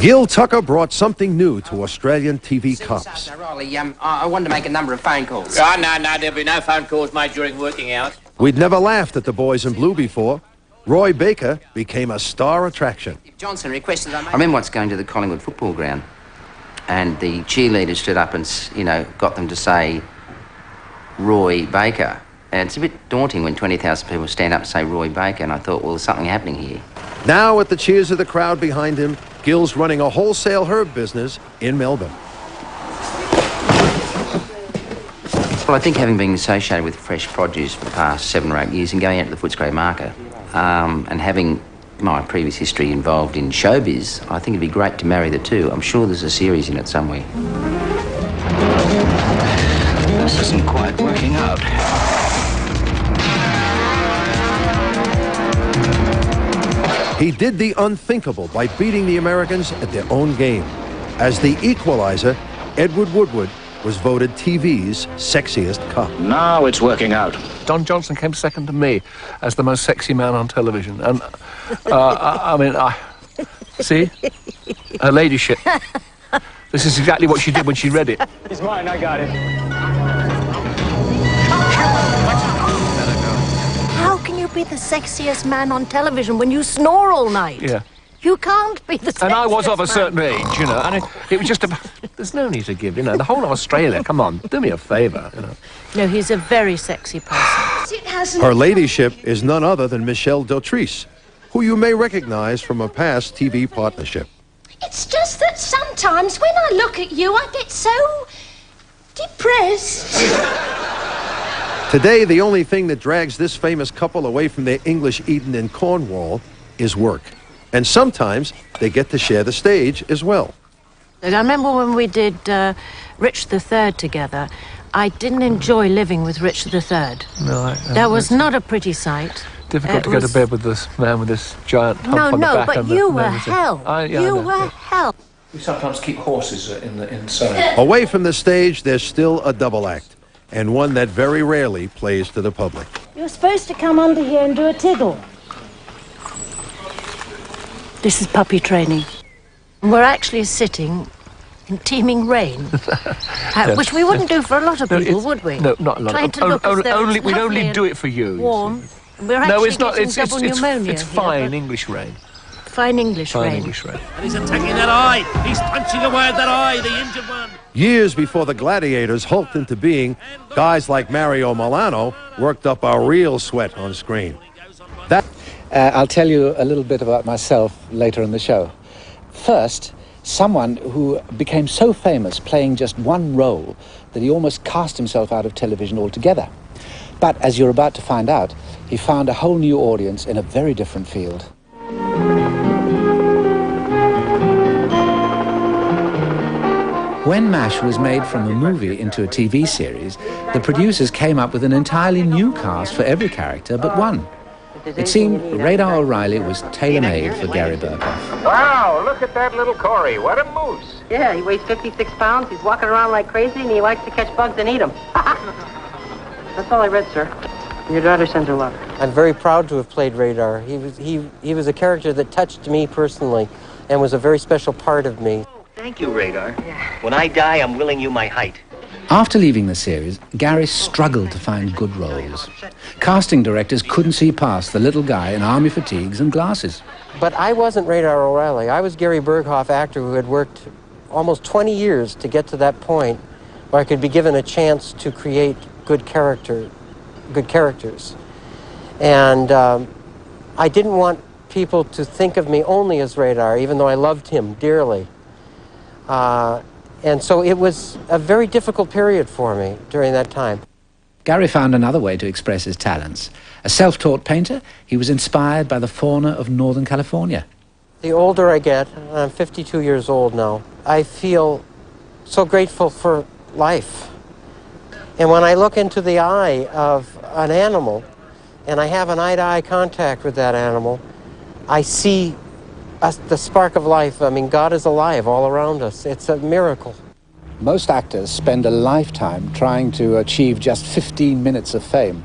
Gil Tucker brought something new to Australian TV cops. Riley, I wanted to make a number of phone calls. Oh, no, there'll be no phone calls made during working hours. We'd never laughed at the boys in blue before. Roy Baker became a star attraction. Johnson requested I remember once going to the Collingwood football ground, and the cheerleaders stood up and, you know, got them to say Roy Baker. And it's a bit daunting when 20,000 people stand up and say Roy Baker, and I thought, well, there's something happening here. Now, with the cheers of the crowd behind him, Gil's running a wholesale herb business in Melbourne. Well, I think having been associated with fresh produce for the past 7 or 8 years and going out to the Footscray market, and having my previous history involved in showbiz, I think it'd be great to marry the two. I'm sure there's a series in it somewhere. This isn't quite working out. He did the unthinkable by beating the Americans at their own game. As the equalizer, Edward Woodward was voted TV's sexiest cop. Now it's working out. Don Johnson came second to me as the most sexy man on television. And, see? Her ladyship. This is exactly what she did when she read it. It's mine, I got it. How can you be the sexiest man on television when you snore all night? Yeah. You can't be the sexiest And I was of a man. certain age, you know, and it was just there's no need to give, you know, the whole of Australia, come on, do me a favour, you know. No, he's a very sexy person. Her ladyship is none other than Michelle Dautrice, who you may recognize from a past TV partnership. It's just that sometimes when I look at you, I get so depressed. Today, the only thing that drags this famous couple away from their English Eden in Cornwall is work. And sometimes they get to share the stage as well. I remember when we did Rich III together, I didn't enjoy living with Rich III. No, That was not a pretty sight. Difficult to go to bed with this man with this giant hump on the back. But you were hell. You were hell. We sometimes keep horses inside. Away from the stage, there's still a double act, and one that very rarely plays to the public. You're supposed to come under here and do a tiddle. This is puppy training. We're actually sitting in teeming rain, which we wouldn't do for a lot of people, would we? No, not a lot. Trying to look as though it's we'd only lovely do it for you. Warm. We're No, actually it's not. getting double pneumonia It's here, fine but English rain. Fine English Fine rain. English rain. And he's attacking that eye. He's punching away at that eye, the injured one. Years before the Gladiators hulked into being, guys like Mario Milano worked up a real sweat on screen. I'll tell you a little bit about myself later in the show. First, someone who became so famous playing just one role that he almost cast himself out of television altogether. But as you're about to find out, he found a whole new audience in a very different field. When MASH was made from a movie into a TV series, the producers came up with an entirely new cast for every character but one. It seemed Radar O'Reilly was tailor-made for Gary Burkhoff. Wow, look at that little Corey. What a moose. Yeah, he weighs 56 pounds, he's walking around like crazy, and he likes to catch bugs and eat them. That's all I read, sir. Your daughter sends her love. I'm very proud to have played Radar. He was a character that touched me personally and was a very special part of me. Thank you, Radar. When I die, I'm willing you my height. After leaving the series, Gary struggled to find good roles. Casting directors couldn't see past the little guy in army fatigues and glasses. But I wasn't Radar O'Reilly. I was Gary Burghoff, actor who had worked almost 20 years to get to that point where I could be given a chance to create good characters. And I didn't want people to think of me only as Radar, even though I loved him dearly. And so it was a very difficult period for me during that time. Gary found another way to express his talents. A self-taught painter, he was inspired by the fauna of Northern California. The older I get, I'm 52 years old now, I feel so grateful for life. And when I look into the eye of an animal, and I have an eye-to-eye contact with that animal, I see the spark of life. I mean, God is alive all around us. It's a miracle. Most actors spend a lifetime trying to achieve just 15 minutes of fame.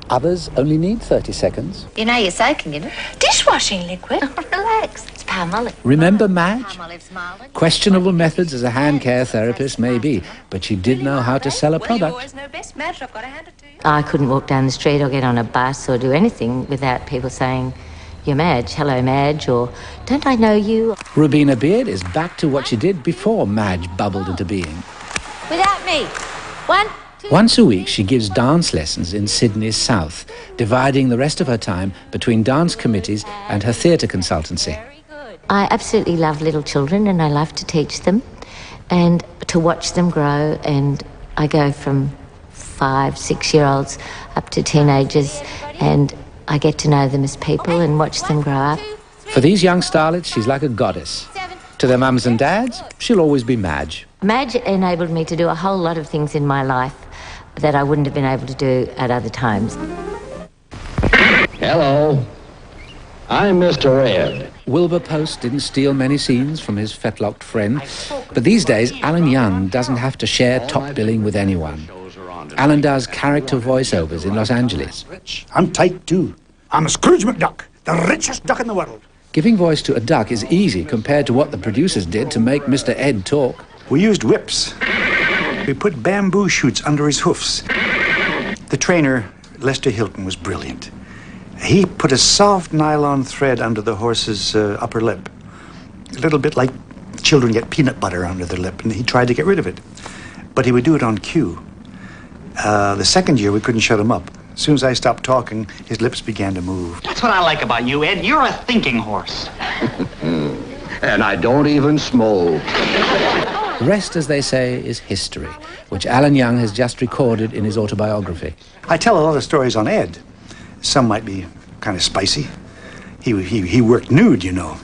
Others only need 30 seconds. You know you're soaking in it. Dishwashing liquid. Relax. It's Palmolive. Remember Madge? Palmolive's mild. Questionable methods as a hand care therapist, maybe, but she did know how to sell a product. know best, Madge. I've got to hand it to you. I couldn't walk down the street or get on a bus or do anything without people saying, "You're Madge, hello Madge," or "Don't I know you?" Rubina Beard is back to what she did before Madge bubbled into being. Without me. 1, 2. Once a week, she gives dance lessons in Sydney's south, dividing the rest of her time between dance committees and her theatre consultancy. I absolutely love little children and I love to teach them and to watch them grow, and I go from 5, 6-year-olds up to teenagers, and I get to know them as people and watch them grow up. For these young starlets, she's like a goddess. To their mums and dads, she'll always be Madge. Madge enabled me to do a whole lot of things in my life that I wouldn't have been able to do at other times. Hello, I'm Mr. Ed. Wilbur Post didn't steal many scenes from his fetlocked friend, but these days Alan Young doesn't have to share top billing with anyone. Alan does character voiceovers in Los Angeles. I'm type 2. I'm a Scrooge McDuck, the richest duck in the world. Giving voice to a duck is easy compared to what the producers did to make Mr. Ed talk. We used whips. We put bamboo shoots under his hoofs. The trainer, Lester Hilton, was brilliant. He put a soft nylon thread under the horse's upper lip. A little bit like children get peanut butter under their lip, and he tried to get rid of it. But he would do it on cue. The second year, we couldn't shut him up. As soon as I stopped talking, his lips began to move. That's what I like about you, Ed. You're a thinking horse. And I don't even smoke. The rest, as they say, is history, which Alan Young has just recorded in his autobiography. I tell a lot of stories on Ed. Some might be kind of spicy. He worked nude, you know.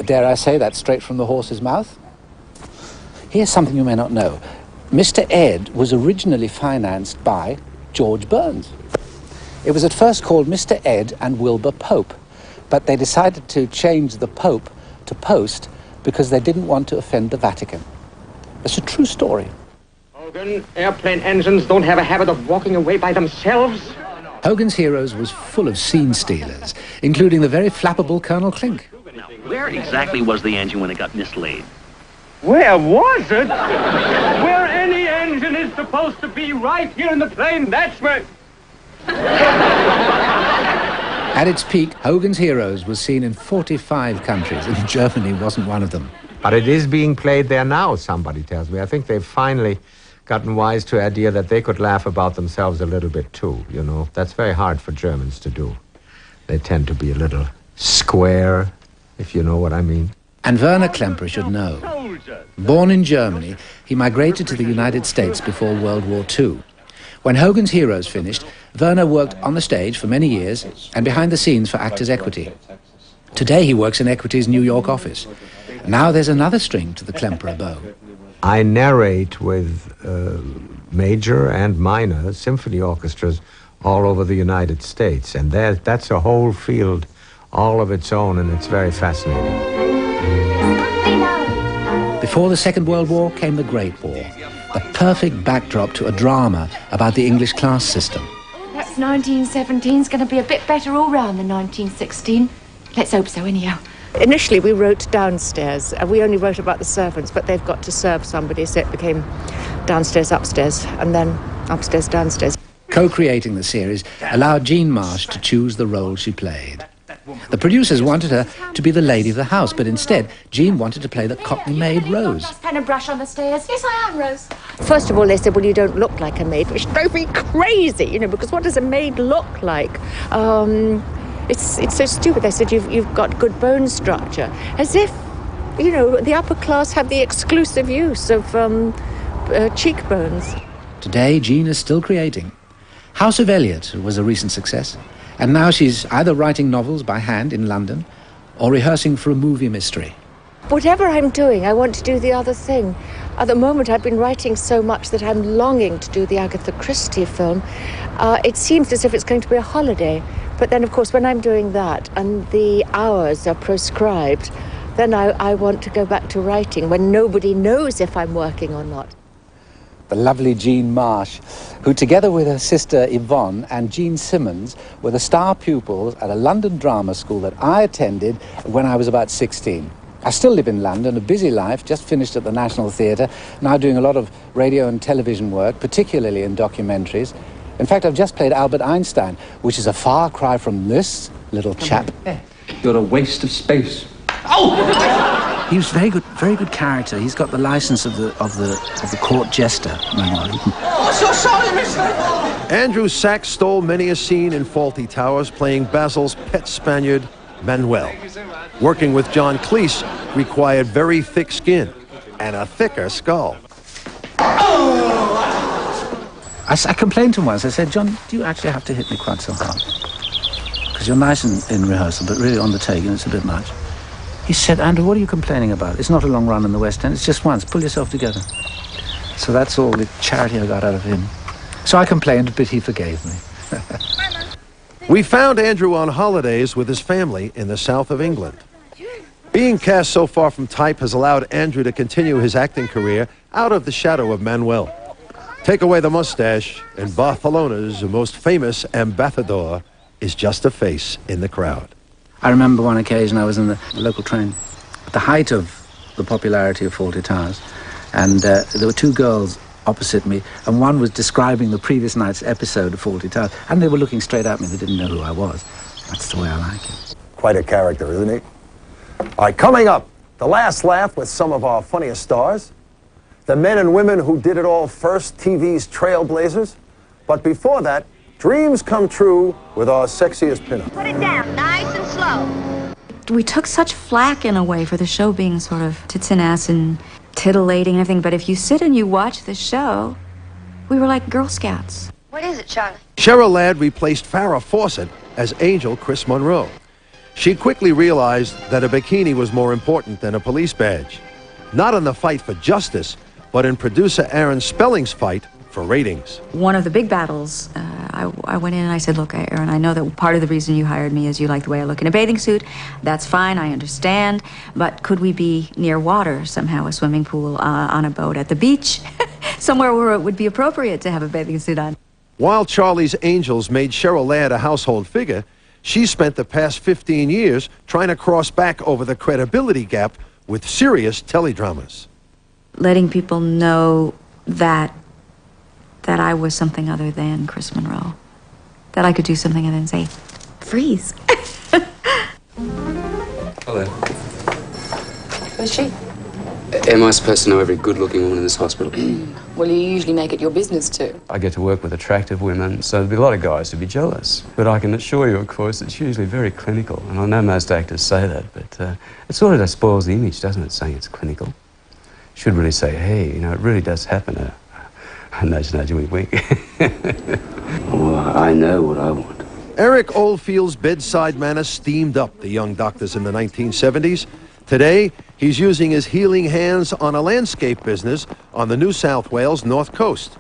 Dare I say that straight from the horse's mouth? Here's something you may not know. Mr. Ed was originally financed by George Burns. It was at first called Mr. Ed and Wilbur Pope, but they decided to change the Pope to Post because they didn't want to offend the Vatican. It's a true story. Hogan, airplane engines don't have a habit of walking away by themselves. Hogan's Heroes was full of scene stealers, including the very flappable Colonel Klink. Now, where exactly was the engine when it got mislaid? Where was it? Where any engine is supposed to be, right here in the plane, that's where... At its peak, Hogan's Heroes was seen in 45 countries, and Germany wasn't one of them. But it is being played there now, somebody tells me. I think they've finally gotten wise to the idea that they could laugh about themselves a little bit too, you know. That's very hard for Germans to do. They tend to be a little square, if you know what I mean. And Werner Klemperer should know. Born in Germany, he migrated to the United States before World War II. When Hogan's Heroes finished, Werner worked on the stage for many years and behind the scenes for Actors Equity. Today he works in Equity's New York office. Now there's another string to the Klemperer bow. I narrate with major and minor symphony orchestras all over the United States, and that's a whole field all of its own, and it's very fascinating. Before the Second World War came the Great War, the perfect backdrop to a drama about the English class system. Perhaps 1917's going to be a bit better all round than 1916. Let's hope so, anyhow. Initially, we wrote downstairs, and we only wrote about the servants, but they've got to serve somebody, so it became downstairs, upstairs, and then upstairs, downstairs. Co-creating the series allowed Jean Marsh to choose the role she played. The producers wanted her to be the lady of the house, but instead, Jean wanted to play the Cockney maid Rose. Pen and brush on the stairs. Yes, I am, Rose. First of all, they said, well, you don't look like a maid, which drove me crazy, you know, because what does a maid look like? It's so stupid. They said, you've got good bone structure. As if, you know, the upper class have the exclusive use of cheekbones. Today, Jean is still creating. House of Eliot was a recent success, and now she's either writing novels by hand in London or rehearsing for a movie mystery. Whatever I'm doing, I want to do the other thing. At the moment, I've been writing so much that I'm longing to do the Agatha Christie film. It seems as if it's going to be a holiday, But then, of course, when I'm doing that and the hours are prescribed, then I want to go back to writing when nobody knows if I'm working or not. The lovely Jean Marsh, who together with her sister Yvonne and Jean Simmons were the star pupils at a London drama school that I attended when I was about 16. I still live in London, a busy life, just finished at the National Theatre, now doing a lot of radio and television work, particularly in documentaries. In fact, I've just played Albert Einstein, which is a far cry from this little chap. You're a waste of space. Oh! He was very good character. He's got the license of the court jester. Oh, so sorry, Mr. Andrew Sachs stole many a scene in Fawlty Towers, playing Basil's pet Spaniard, Manuel. Working with John Cleese required very thick skin and a thicker skull. I complained to him once. I said, John, do you actually have to hit me quite so hard? Because you're nice in rehearsal, but really on the take, and it's a bit much. He said, Andrew, what are you complaining about? It's not a long run in the West End. It's just once. Pull yourself together. So that's all the charity I got out of him. So I complained, but he forgave me. We found Andrew on holidays with his family in the south of England. Being cast so far from type has allowed Andrew to continue his acting career out of the shadow of Manuel. Take away the mustache, and Barcelona's most famous ambassador is just a face in the crowd. I remember one occasion I was in the local train at the height of the popularity of Fawlty Towers, and there were two girls opposite me, and one was describing the previous night's episode of Fawlty Towers, and they were looking straight at me. They didn't know who I was. That's the way I like it. Quite a character, isn't he? All right, coming up, the last laugh with some of our funniest stars. The men and women who did it all first, TV's trailblazers. But before that, dreams come true with our sexiest pinup. Put it down, nice and slow. We took such flack in a way for the show being sort of tits and ass and titillating and everything, but if you sit and you watch the show, we were like Girl Scouts. What is it, Charlie? Cheryl Ladd replaced Farrah Fawcett as Angel Chris Monroe. She quickly realized that a bikini was more important than a police badge. Not in the fight for justice, but in producer Aaron Spelling's fight for ratings. One of the big battles, I went in and I said, look, Aaron, I know that part of the reason you hired me is you like the way I look in a bathing suit. That's fine, I understand. But could we be near water somehow, a swimming pool, on a boat at the beach? Somewhere where it would be appropriate to have a bathing suit on. While Charlie's Angels made Cheryl Ladd a household figure, she spent the past 15 years trying to cross back over the credibility gap with serious teledramas. Letting people know that I was something other than Chris Monroe. That I could do something other than say, freeze. Hello. Who's she? Am I supposed to know every good-looking woman in this hospital? Well, you usually make it your business to. I get to work with attractive women, so there'd be a lot of guys who'd be jealous. But I can assure you, of course, it's usually very clinical. And I know most actors say that, but it sort of spoils the image, doesn't it, saying it's clinical? Should really say, hey, you know, it really does happen. Nudge, nudge, wink, wink. Well, I know what I want. Eric Oldfield's bedside manner steamed up the young doctors in the 1970s. Today, he's using his healing hands on a landscape business on the New South Wales North Coast.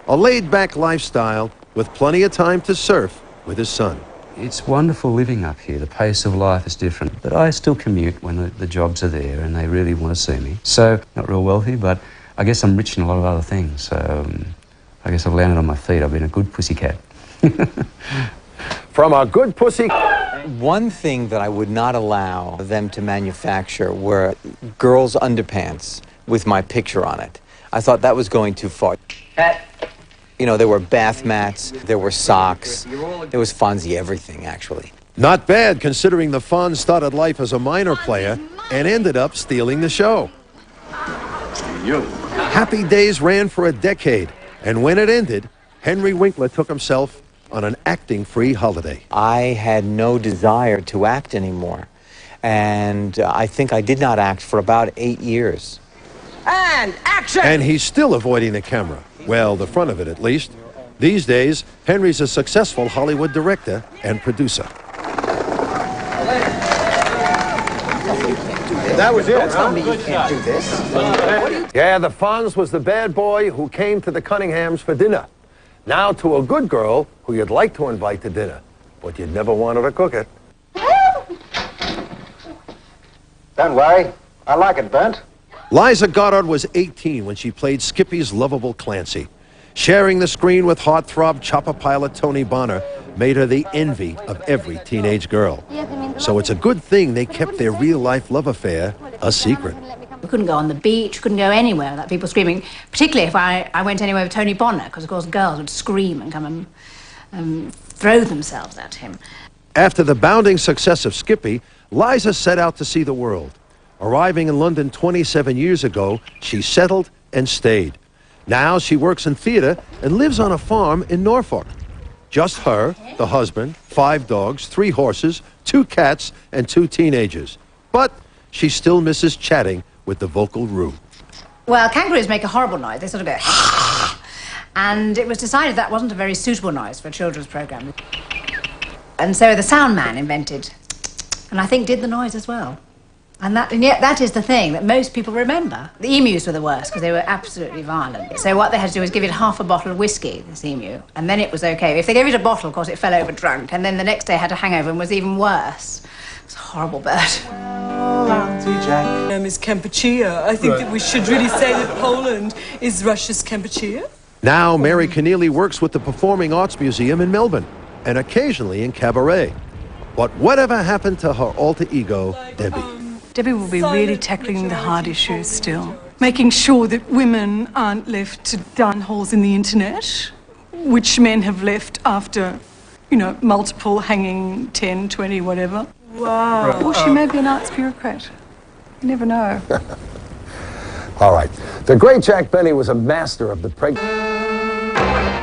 A laid-back lifestyle with plenty of time to surf with his son. It's wonderful living up here. The pace of life is different. But I still commute when the jobs are there and they really want to see me. So, not real wealthy, but I guess I'm rich in a lot of other things. So, I guess I've landed on my feet. I've been a good pussycat. From a good pussy. One thing that I would not allow them to manufacture were girls' underpants with my picture on it. I thought that was going too far. You know, there were bath mats, there were socks, there was Fonzie everything, actually. Not bad, considering the Fonz started life as a minor player and ended up stealing the show. Happy Days ran for a decade, and when it ended, Henry Winkler took himself on an acting-free holiday. I had no desire to act anymore, and I think I did not act for about 8 years. And action! And he's still avoiding the camera. Well, the front of it, at least. These days, Henry's a successful Hollywood director and producer. That was it, Don't tell me you can't do this. Yeah, the Fonz was the bad boy who came to the Cunninghams for dinner. Now to a good girl who you'd like to invite to dinner. but you never wanted to cook it. Don't worry. I like it burnt. Liza Goddard was 18 when she played Skippy's lovable Clancy. Sharing the screen with heartthrob chopper pilot Tony Bonner made her the envy of every teenage girl. So it's a good thing they kept their real-life love affair a secret. We couldn't go on the beach, couldn't go anywhere without people screaming, particularly if I went anywhere with Tony Bonner, because, of course, girls would scream and come and throw themselves at him. After the bounding success of Skippy, Liza set out to see the world. Arriving in London 27 years ago, she settled and stayed. Now she works in theater and lives on a farm in Norfolk. Just her, the husband, 5 dogs, 3 horses, 2 cats, and 2 teenagers. But she still misses chatting with the vocal roux. Well, kangaroos make a horrible noise. They sort of go, and it was decided that wasn't a very suitable noise for a children's program. And so the sound man invented, and I think did the noise as well. And yet that is the thing that most people remember. The emus were the worst because they were absolutely violent. So what they had to do was give it half a bottle of whiskey, this emu, and then it was okay. If they gave it a bottle, of course, it fell over drunk, and then the next day had a hangover and was even worse. It was a horrible bird. My name is Kampuchea. I think that we should really say that Poland is Russia's Kampuchea. Now Mary Keneally works with the Performing Arts Museum in Melbourne and occasionally in cabaret. But whatever happened to her alter ego, Debbie? Debbie will be really tackling the hard issues still. Making sure that women aren't left to darn holes in the internet, which men have left after, you know, multiple hanging 10, 20, whatever. Wow. Or she may be an arts bureaucrat. You never know. All right. The great Jack Benny was a master of the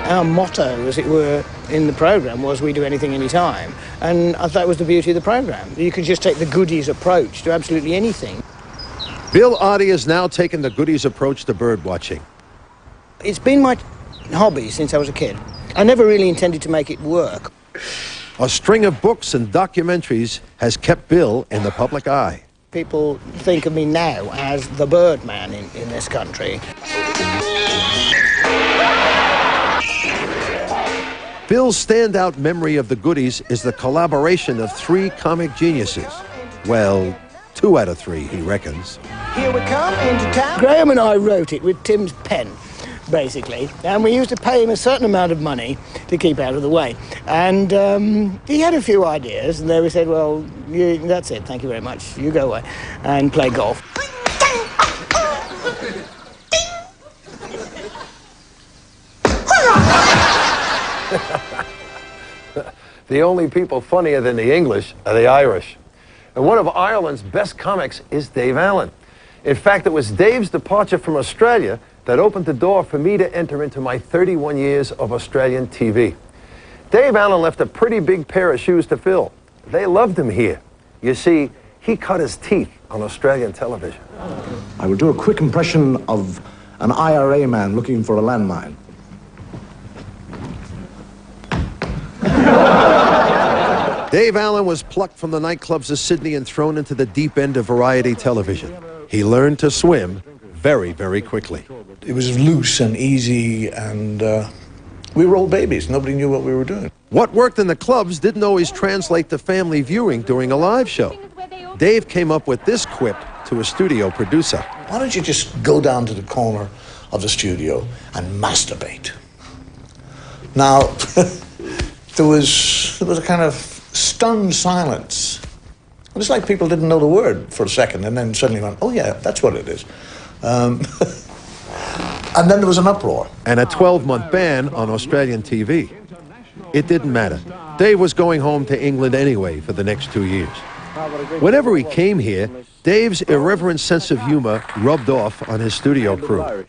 Our motto, as it were, in the programme was we do anything, anytime. And I thought that was the beauty of the programme. You could just take the goodies approach to absolutely anything. Bill Oddie has now taken the goodies approach to bird watching. It's been my hobby since I was a kid. I never really intended to make it work. A string of books and documentaries has kept Bill in the public eye. People think of me now as the bird man in this country. Bill's standout memory of the goodies is the collaboration of 3 comic geniuses. Well, 2 out of 3, he reckons. Here we come into town. Graham and I wrote it with Tim's pen, basically, and we used to pay him a certain amount of money to keep out of the way. And he had a few ideas, and then we said, well, that's it, thank you very much. You go away and play golf. The only people funnier than the English are the Irish. And one of Ireland's best comics is Dave Allen. In fact, it was Dave's departure from Australia that opened the door for me to enter into my 31 years of Australian TV. Dave Allen left a pretty big pair of shoes to fill. They loved him here. You see, he cut his teeth on Australian television. I will do a quick impression of an IRA man looking for a landmine. Dave Allen was plucked from the nightclubs of Sydney and thrown into the deep end of variety television. He learned to swim very, very quickly. It was loose and easy, and we were all babies. Nobody knew what we were doing. What worked in the clubs didn't always translate to family viewing during a live show. Dave came up with this quip to a studio producer. Why don't you just go down to the corner of the studio and masturbate? Now, there was a kind of stunned silence. It was like people didn't know the word for a second, and then suddenly went, oh yeah, that's what it is. And then there was an uproar. And a 12-month ban on Australian TV. It didn't matter. Dave was going home to England anyway for the next 2 years. Whenever he came here, Dave's irreverent sense of humor rubbed off on his studio crew.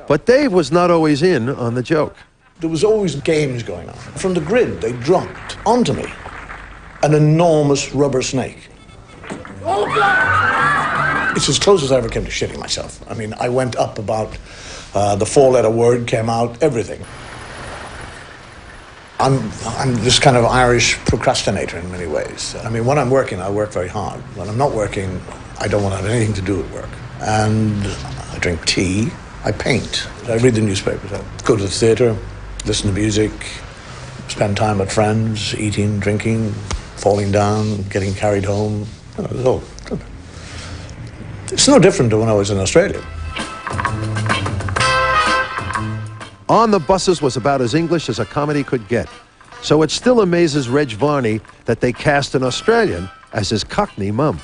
But Dave was not always in on the joke. There was always games going on. From the grid, they dropped onto me an enormous rubber snake. It's as close as I ever came to shitting myself. I mean, I went up about the 4-letter word came out, everything. I'm this kind of Irish procrastinator in many ways. I mean, when I'm working, I work very hard. When I'm not working, I don't want to have anything to do with work. And I drink tea, I paint, I read the newspapers, I go to the theater, listen to music, spend time with friends, eating, drinking, falling down, getting carried home. You know, it's no different to when I was in Australia. On the Buses was about as English as a comedy could get. So it still amazes Reg Varney that they cast an Australian as his Cockney mum.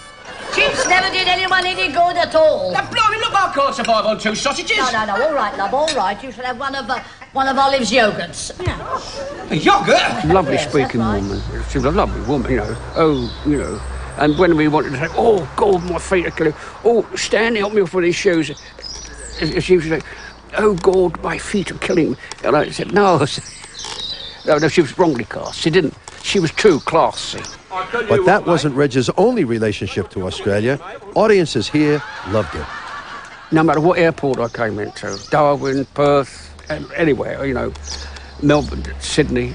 Chips never did anyone any good at all. Now, blimey, look, I can't survive on 2 sausages. No, all right, love, all right. You shall have one of Olive's yogurts. A yoghurt? Lovely Yes, speaking that's right. woman. She was a lovely woman, you know. Oh, you know. And when we wanted to say, oh, God, my feet are killing. Oh, Stan, help me off with these shoes. She was like, oh, God, my feet are killing me. And I said, no. No, she was wrongly cast. She didn't. She was too classy. But that wasn't Reg's only relationship to Australia. Audiences here loved it. No matter what airport I came into, Darwin, Perth, anywhere, you know, Melbourne, Sydney,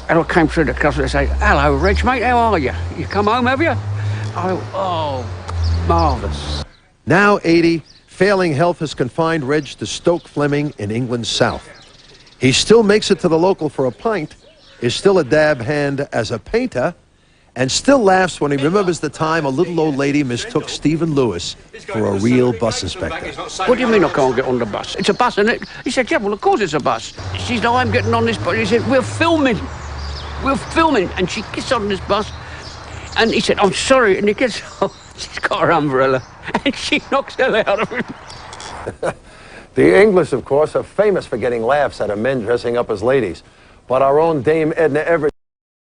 and I came through the customer and say, hello, Reg, mate, how are you? You come home, have you? Oh, marvellous. Now 80, failing health has confined Reg to Stoke Fleming in England's south. He still makes it to the local for a pint, is still a dab hand as a painter, and still laughs when he remembers the time a little old lady mistook Stephen Lewis for a real bus inspector. What do you mean I can't get on the bus? It's a bus, isn't it? He said, yeah, well, of course it's a bus. She said, I'm getting on this bus. He said, we're filming. We're filming. And she gets on this bus, and he said, I'm sorry. And he gets, oh, she's got her umbrella, and she knocks the hell out of him. The English, of course, are famous for getting laughs out of men dressing up as ladies. But our own Dame Edna Everett